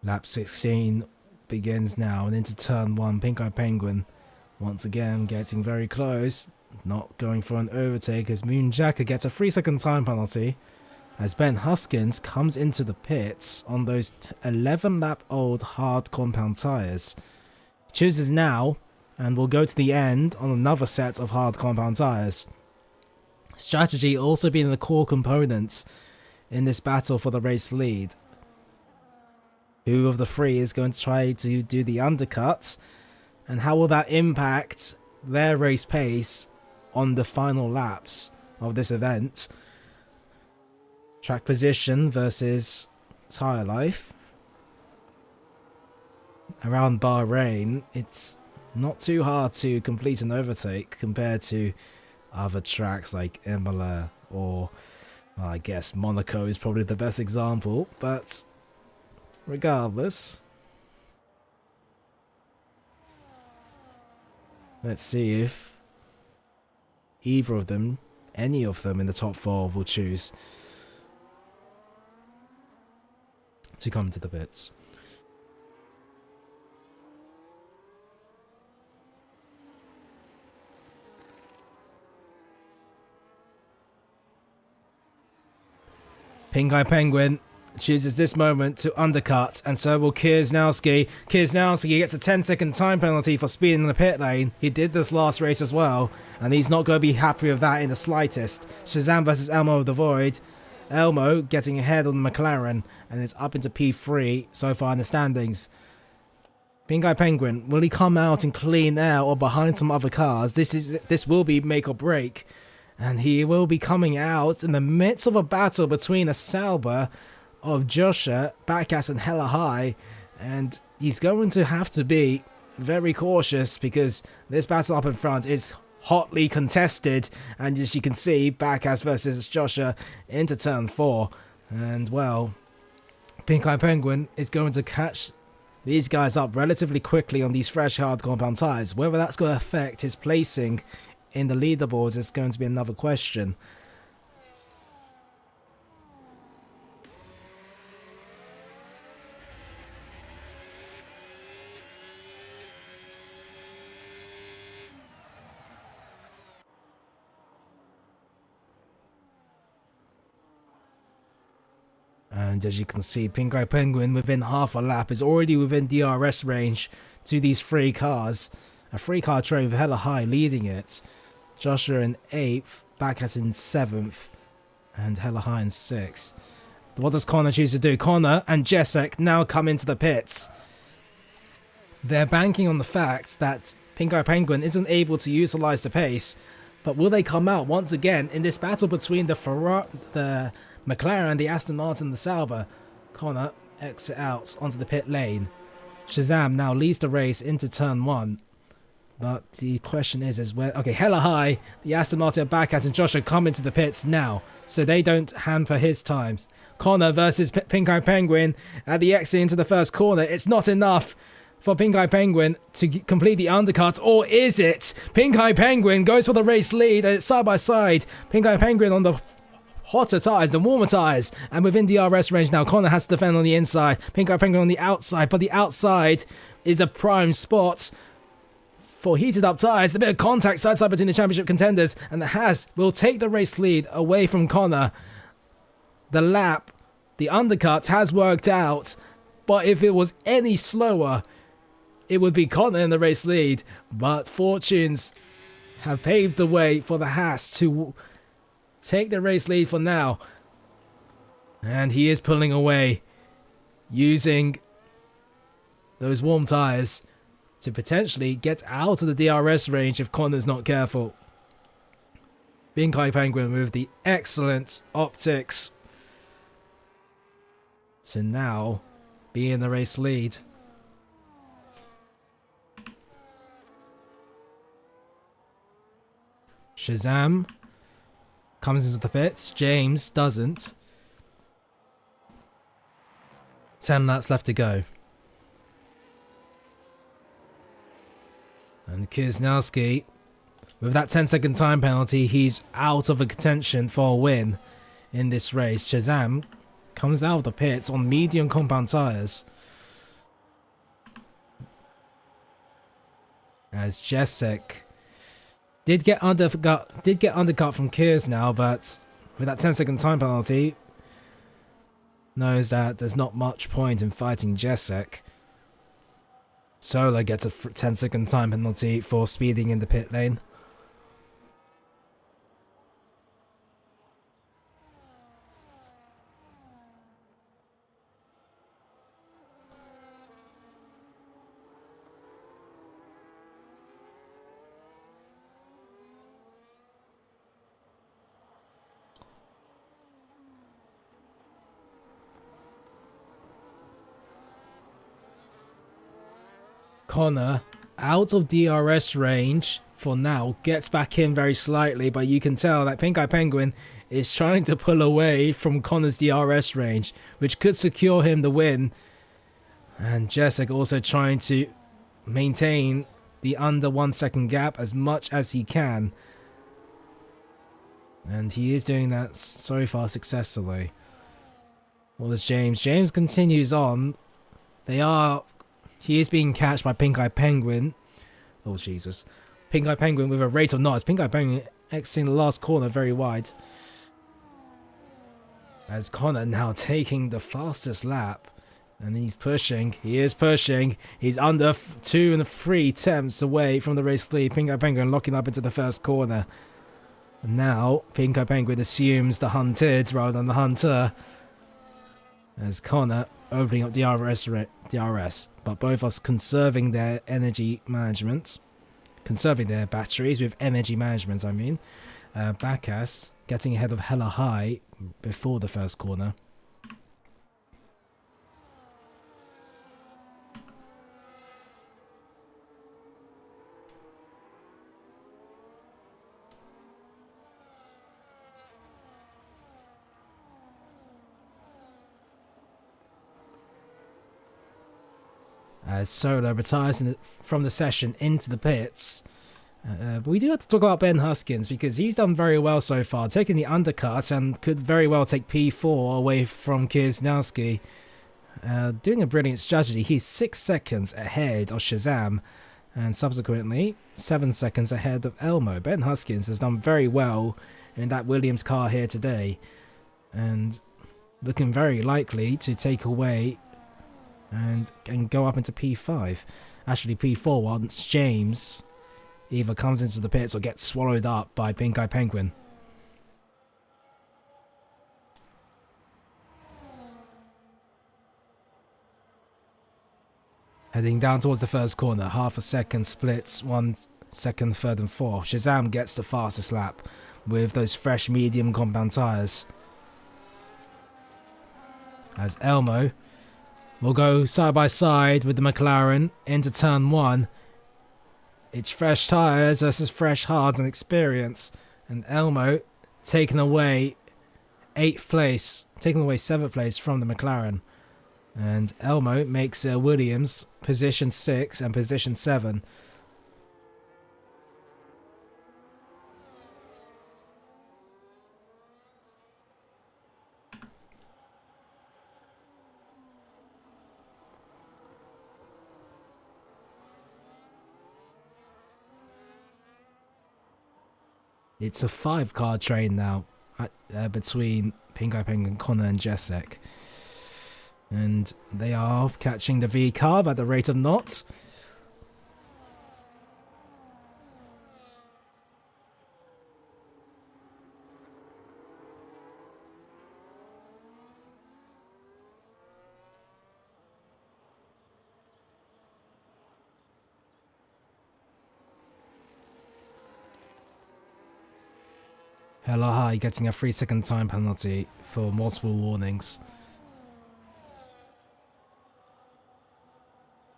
Lap 16 begins now and into turn 1. Pink Eye Penguin once again getting very close, not going for an overtake as Moonjacker gets a 3-second time penalty as Ben Huskins comes into the pits on those 11 lap old hard compound tyres. Chooses now and will go to the end on another set of hard compound tyres. Strategy also being the core component in this battle for the race lead. Who of the three is going to try to do the undercut? And how will that impact their race pace on the final laps of this event? Track position versus tyre life. Around Bahrain, it's not too hard to complete an overtake compared to other tracks like Imola or, well, I guess Monaco is probably the best example, but regardless, let's see if either of them, any of them in the top 4 will choose to come to the pits. Pink Eye Penguin chooses this moment to undercut, and so will Kiersnowski. Kiersnowski gets a 10-second time penalty for speeding in the pit lane. He did this last race as well, and he's not going to be happy with that in the slightest. Shazam versus Elmo of the Void. Elmo getting ahead on the McLaren, and it's up into P3 so far in the standings. Pink Eye Penguin, will he come out in clean air or behind some other cars? This will be make or break. And he will be coming out in the midst of a battle between a Sauber of Joshua, Backass and Hella High. And he's going to have to be very cautious because this battle up in front is hotly contested. And as you can see, Backass versus Joshua into turn 4. And well, Pink Eye Penguin is going to catch these guys up relatively quickly on these fresh hard compound tyres. Whether that's going to affect his placing in the leaderboards is going to be another question. And as you can see, Pink Eye Penguin within half a lap is already within DRS range to these 3 cars. A 3-car train with Hella High leading it. Joshua in 8th, Backass in 7th, and Hella High in 6th. What does Connor choose to do? Connor and Jessic now come into the pits. They're banking on the fact that Pink Eye Penguin isn't able to utilise the pace, but will they come out once again in this battle between the McLaren, the Aston Martin and the Sauber? Connor exit out onto the pit lane. Shazam now leads the race into turn 1. But the question is where... Okay, Hella High, the Aston Martin, Backass and Joshua come into the pits now, so they don't hamper his times. Connor versus Pink Eye Penguin at the exit into the first corner. It's not enough for Pink Eye Penguin to complete the undercut, or is it? Pink Eye Penguin goes for the race lead, and it's side by side. Pink Eye Penguin on the hotter tyres, the warmer tyres, and within DRS range now. Connor has to defend on the inside, Pink Eye Penguin on the outside, but the outside is a prime spot for heated up tyres. The bit of contact side between the championship contenders, and the Haas will take the race lead away from Connor. The lap, the undercut has worked out, but if it was any slower, it would be Connor in the race lead. But fortunes have paved the way for the Haas to take the race lead for now. And he is pulling away, using those warm tyres to potentially get out of the DRS range if Connor's not careful. Pink Eye Penguin with the excellent optics to now be in the race lead. Shazam comes into the pits. James doesn't. 10 laps left to go. And Kiersnowski, with that 10-second time penalty, he's out of a contention for a win in this race. Shazam comes out of the pits on medium compound tyres. As Jessic did get undercut from Kiers now, but with that 10-second time penalty, knows that there's not much point in fighting Jessic. Solar gets a 10-second time penalty for speeding in the pit lane. Connor, out of DRS range for now, gets back in very slightly, but you can tell that Pink Eye Penguin is trying to pull away from Connor's DRS range, which could secure him the win. And Jessic also trying to maintain the under 1 second gap as much as he can. And he is doing that so far successfully. Well, there's James. James continues on. He is being catched by Pink Eye Penguin. Oh, Jesus. Pink Eye Penguin with a rate of knots. Pink Eye Penguin exiting the last corner very wide. As Connor now taking the fastest lap. And he's pushing. He is pushing. He's under 2 and 3 attempts away from the race lead. Pink Eye Penguin locking up into the first corner. And now, Pink Eye Penguin assumes the hunted rather than the hunter. As Connor opening up DRS. But both are conserving their energy management. Conserving their batteries with energy management, I mean. Backass getting ahead of Hella High before the first corner. As Solo retires from the session into the pits. But we do have to talk about Ben Huskins because he's done very well so far, taking the undercut and could very well take P4 away from Kiersnowski. Doing a brilliant strategy. He's 6 seconds ahead of Shazam and subsequently 7 seconds ahead of Elmo. Ben Huskins has done very well in that Williams car here today and looking very likely to take away and go up into P5. Actually P4 once James either comes into the pits or gets swallowed up by Pink Eye Penguin. Heading down towards the first corner, half a second splits, 1 second, third and fourth. Shazam gets the fastest lap with those fresh medium compound tyres. As Elmo will go side by side with the McLaren into turn 1. It's fresh tyres versus fresh hards and experience. And Elmo taking away 8th place, taking away 7th place from the McLaren. And Elmo makes Williams position 6 and position 7. It's a 5-car train now between Pink Eye Penguin, Connor and Jessic. And they are catching the V car at the rate of knots. Hella High getting a 3-second time penalty for multiple warnings.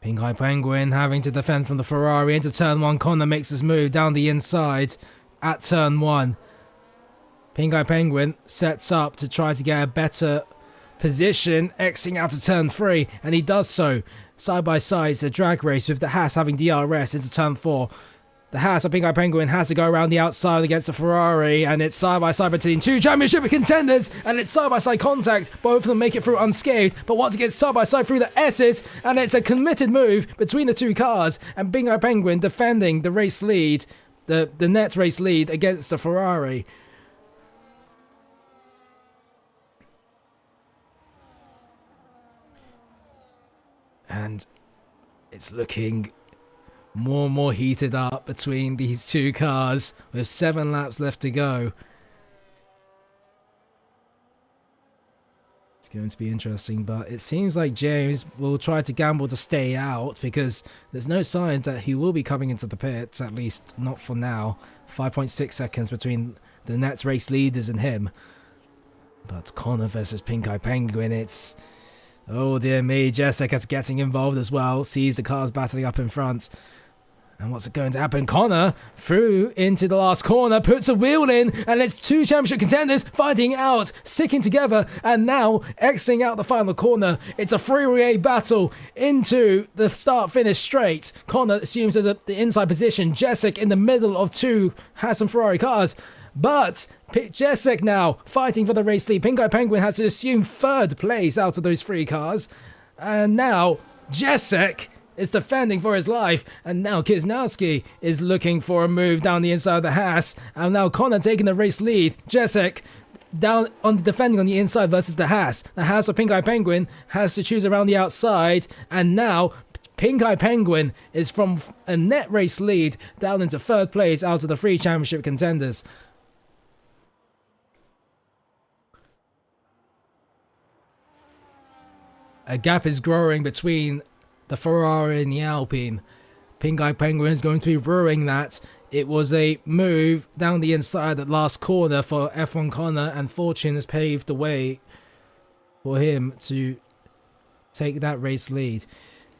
Pink Eye Penguin having to defend from the Ferrari into turn 1. Connor makes his move down the inside at turn 1. Pink Eye Penguin sets up to try to get a better position, exiting out of turn 3, and he does so. Side by side, it's a drag race with the Haas having DRS into turn 4. The Haas of Pink Eye Penguin has to go around the outside against the Ferrari, and it's side-by-side between 2 championship contenders, and it's side-by-side contact. Both of them make it through unscathed, but once again side-by-side through the S's, and it's a committed move between the 2 cars, and Pink Eye Penguin defending the race lead, the net race lead against the Ferrari. And it's looking more and more heated up between these 2 cars with 7 laps left to go. It's going to be interesting, but it seems like James will try to gamble to stay out because there's no signs that he will be coming into the pits, at least not for now. 5.6 seconds between the Nets race leaders and him. But Connor versus Pink Eye Penguin, it's Oh dear me, Jessica is getting involved as well, sees the cars battling up in front. And what's going to happen? Connor through into the last corner, puts a wheel in, and it's two championship contenders fighting out, sticking together, and now exiting out the final corner. It's a three-way battle into the start-finish straight. Connor assumes the inside position. Jessic in the middle of two Haas and Ferrari cars. But Jessic now fighting for the race lead. Pink Eye Penguin has to assume third place out of those three cars. And now Jessic is defending for his life, and now Kisnowski is looking for a move down the inside of the Haas, and now Connor taking the race lead. Jessic down on defending on the inside versus the Haas. The Haas of Pink Eye Penguin has to choose around the outside, and now Pink Eye Penguin is from a net race lead down into third place out of the three championship contenders. A gap is growing between the Ferrari and the Alpine. Pink Eye Penguin is going to be ruining that. It was a move down the inside at last corner for F1 Connor, and fortune has paved the way for him to take that race lead.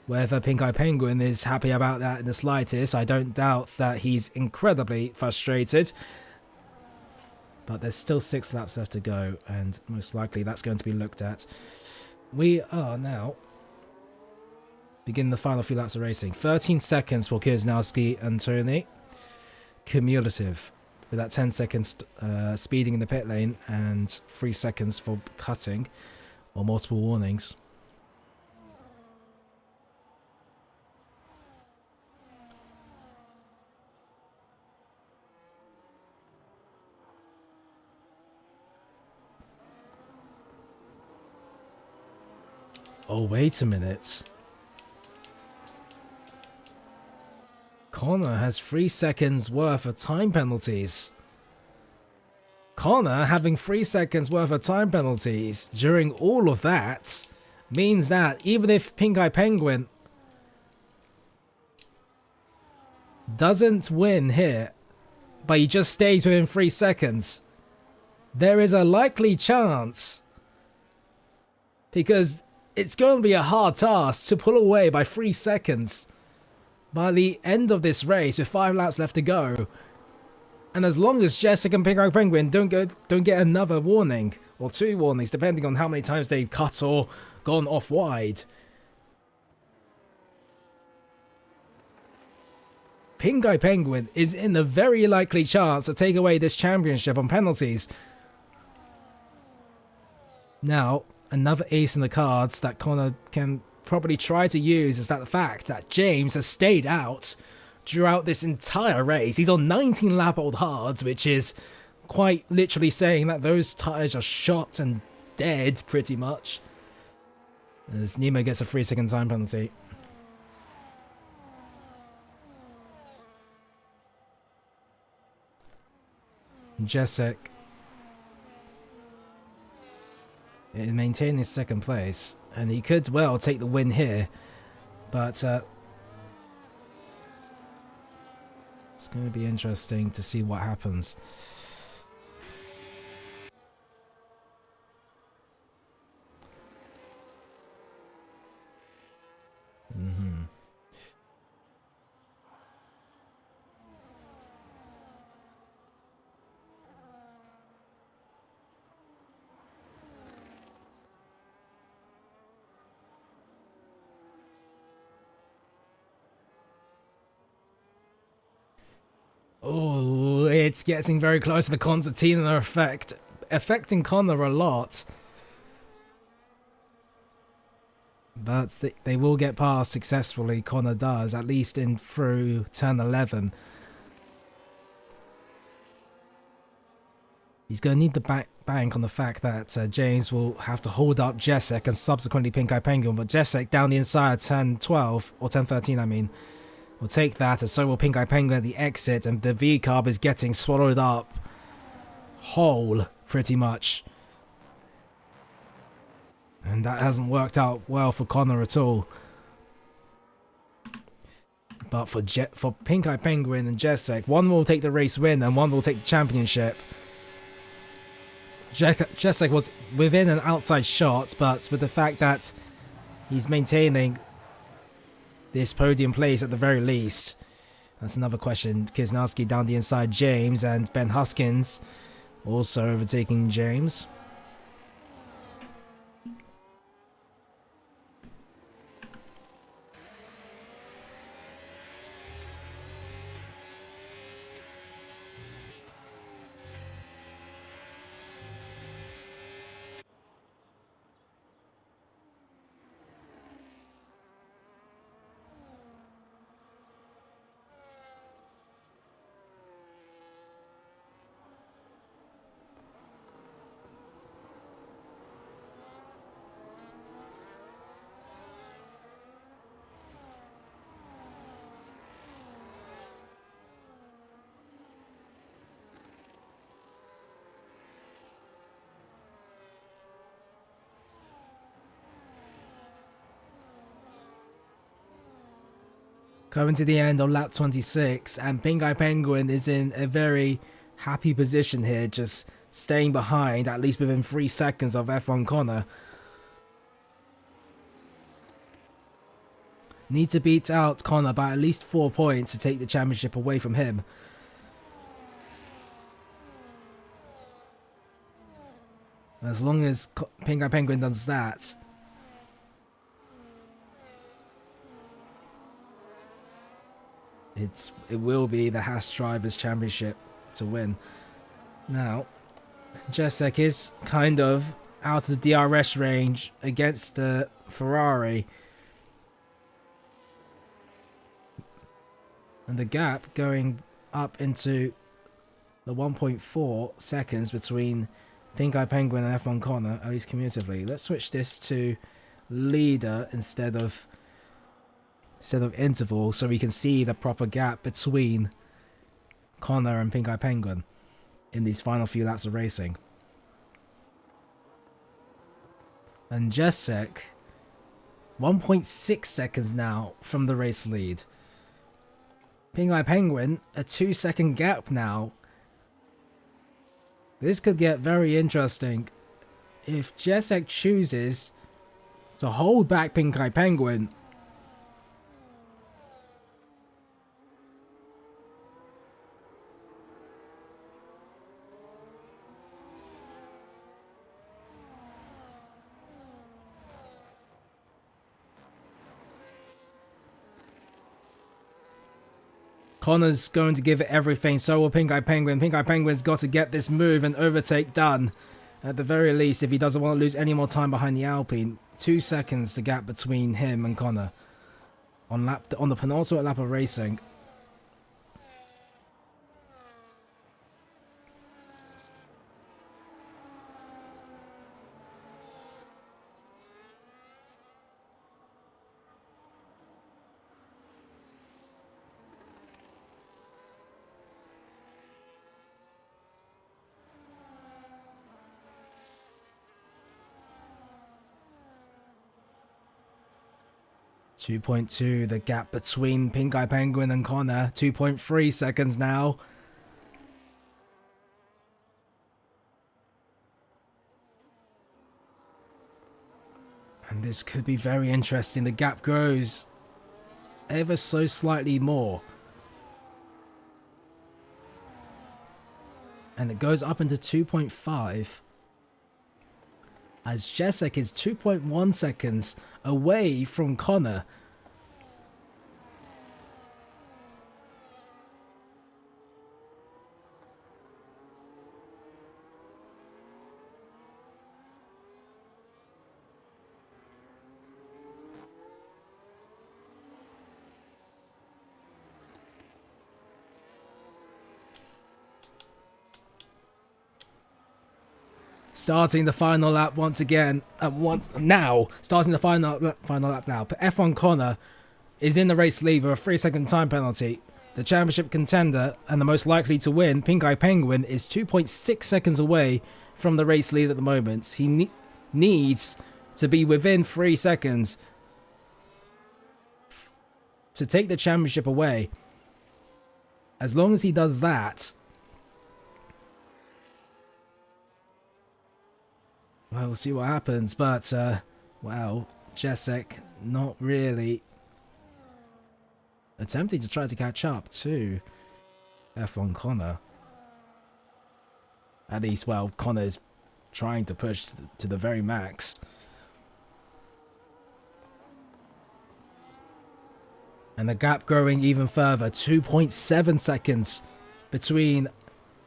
Whether Pink Eye Penguin is happy about that in the slightest, I don't doubt that he's incredibly frustrated. But there's still 6 laps left to go, and most likely that's going to be looked at. We are now begin the final few laps of racing. 13 seconds for Kisnowski and Tony. Cumulative with that 10 seconds speeding in the pit lane and 3 seconds for cutting or multiple warnings. Oh, wait a minute. Connor has 3 seconds worth of time penalties. Connor having 3 seconds worth of time penalties during all of that means that even if Pink Eye Penguin doesn't win here, but he just stays within 3 seconds, there is a likely chance, because it's going to be a hard task to pull away by 3 seconds by the end of this race with 5 laps left to go. And as long as Jessica and Pink Eye Penguin don't get another warning or 2 warnings, depending on how many times they've cut or gone off wide, Pink Eye Penguin is in a very likely chance to take away this championship on penalties. Now, another ace in the cards that Connor can probably try to use is that the fact that James has stayed out throughout this entire race. He's on 19 lap old hards, which is quite literally saying that those tires are shot and dead pretty much. As Nemo gets a 3-second time penalty. Jessic maintaining second place, and he could well take the win here, but it's going to be interesting to see what happens. Oh, it's getting very close to the concertina effect, affecting Connor a lot. But they will get past successfully, Connor does, at least in through turn 11. He's going to need the bank on the fact that James will have to hold up Jessic and subsequently Pink Eye Penguin, but Jessic down the inside turn 12, or turn 13 I mean, will take that, and so will Pink Eye Penguin at the exit, and the V-carb is getting swallowed up whole, pretty much. And that hasn't worked out well for Connor at all. But for Pink Eye Penguin and Jessic, one will take the race win and one will take the championship. Jessic was within an outside shot, but with the fact that he's maintaining this podium place at the very least. That's another question. Kisnowski down the inside James, and Ben Huskins also overtaking James. Coming to the end on lap 26, and Pink Eye Penguin is in a very happy position here, just staying behind, at least within 3 seconds of F1 Connor. Need to beat out Connor by at least 4 points to take the championship away from him. As long as Pink Eye Penguin does that, it will be the Haas Drivers' Championship to win. Now, Jesek is kind of out of DRS range against the Ferrari. And the gap going up into the 1.4 seconds between Pink Eye Penguin and F1 Connor, at least cumulatively. Let's switch this to leader instead of interval, so we can see the proper gap between Connor and Pink Eye Penguin in these final few laps of racing. And Jesek, 1.6 seconds now from the race lead. Pink Eye Penguin, a 2-second gap now. This could get very interesting if Jesek chooses to hold back Pink Eye Penguin. Connor's going to give it everything, so will Pink Eye Penguin. Pink Eye Penguin's got to get this move and overtake done. At the very least, if he doesn't want to lose any more time behind the Alpine. 2 seconds the gap between him and Connor. On the penultimate lap of racing. .2, the gap between Pink Eye Penguin and Connor. 2.3 seconds now. And this could be very interesting. The gap grows ever so slightly more. And it goes up into 2.5. As Jesek is 2.1 seconds away from Connor. Starting the final lap once again. Starting the final lap now. But F1 Connor is in the race lead with a 3-second time penalty. The championship contender and the most likely to win, Pink Eye Penguin, is 2.6 seconds away from the race lead at the moment. He needs to be within 3 seconds to take the championship away. As long as he does that, well, we'll see what happens. But, wow, Jacek not really attempting to try to catch up to F1 Connor. At least, well, Connor's trying to push to the very max. And the gap growing even further, 2.7 seconds between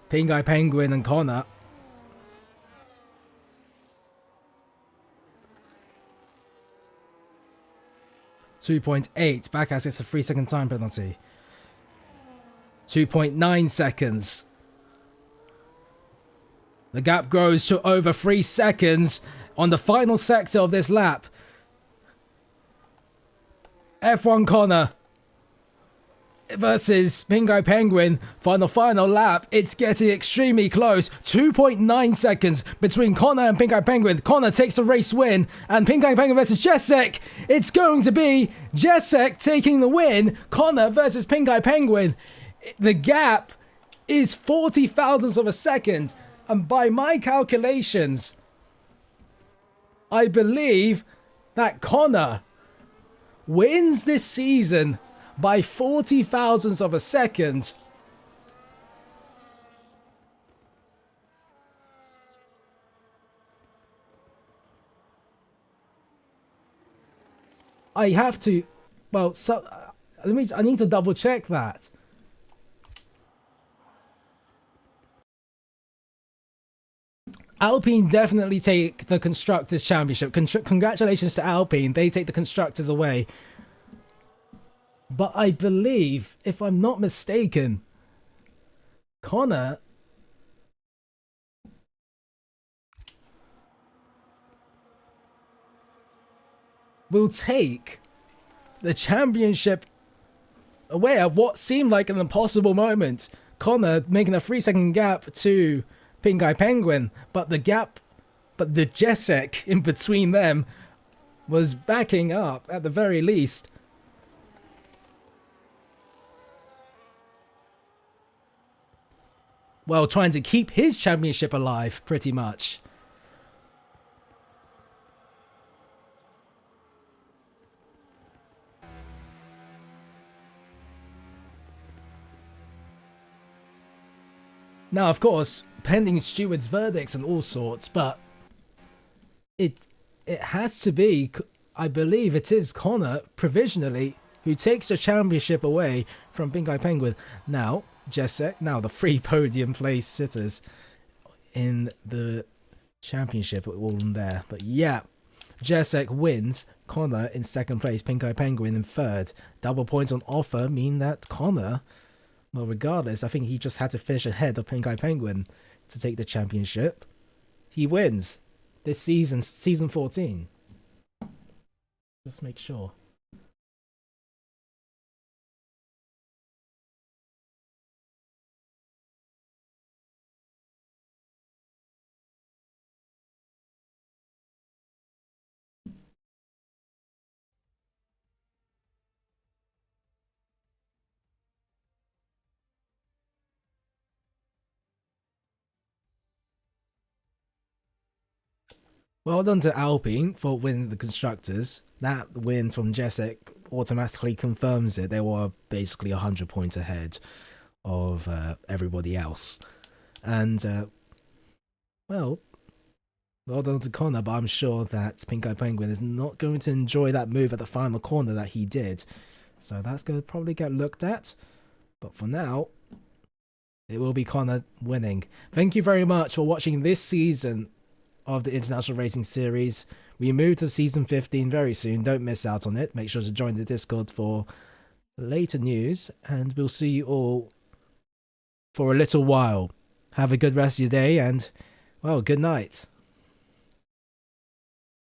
Pink Eye Penguin and Connor. .8, Backass gets a 3-second time penalty. 2.9 seconds. The gap grows to over 3 seconds on the final sector of this lap. F1 Connor versus Pink Eye Penguin for the final lap. It's getting extremely close. 2.9 seconds between Connor and Pink Eye Penguin. Connor takes the race win, and Pink Eye Penguin versus Jacek. It's going to be Jacek taking the win. Connor versus Pink Eye Penguin. The gap is 40 thousandths of a second, and by my calculations, I believe that Connor wins this season by 40 thousandths of a second. I have to, well, so I need to double check that. Alpine definitely take the Constructors' Championship. Congratulations to Alpine. They take the Constructors away. But I believe, if I'm not mistaken, Connor will take the championship away at what seemed like an impossible moment. Connor making a 3-second gap to Pink Eye Penguin, but the Jacek in between them was backing up at the very least. Well, trying to keep his championship alive, pretty much. Now, of course, pending stewards' verdicts and all sorts, but it has to be, I believe it is Connor, provisionally, who takes the championship away from Pink Eye Penguin. Now, Jacek, now the 3 podium place sitters in the championship are all in there. But yeah, Jacek wins, Connor in 2nd place, Pink Eye Penguin in 3rd. Double points on offer mean that Connor, well, regardless, I think he just had to finish ahead of Pink Eye Penguin to take the championship. He wins this season, season 14. Just make sure. Well done to Alpine for winning the Constructors. That win from Jacek automatically confirms it. They were basically 100 points ahead of everybody else. And, well done to Connor, but I'm sure that Pink Eye Penguin is not going to enjoy that move at the final corner that he did. So that's going to probably get looked at. But for now, it will be Connor winning. Thank you very much for watching this season of the International Racing Series. We move to season 15 very soon. Don't miss out on it. Make sure to join the Discord for later news, and we'll see you all for a little while. Have a good rest of your day, and, well, good night.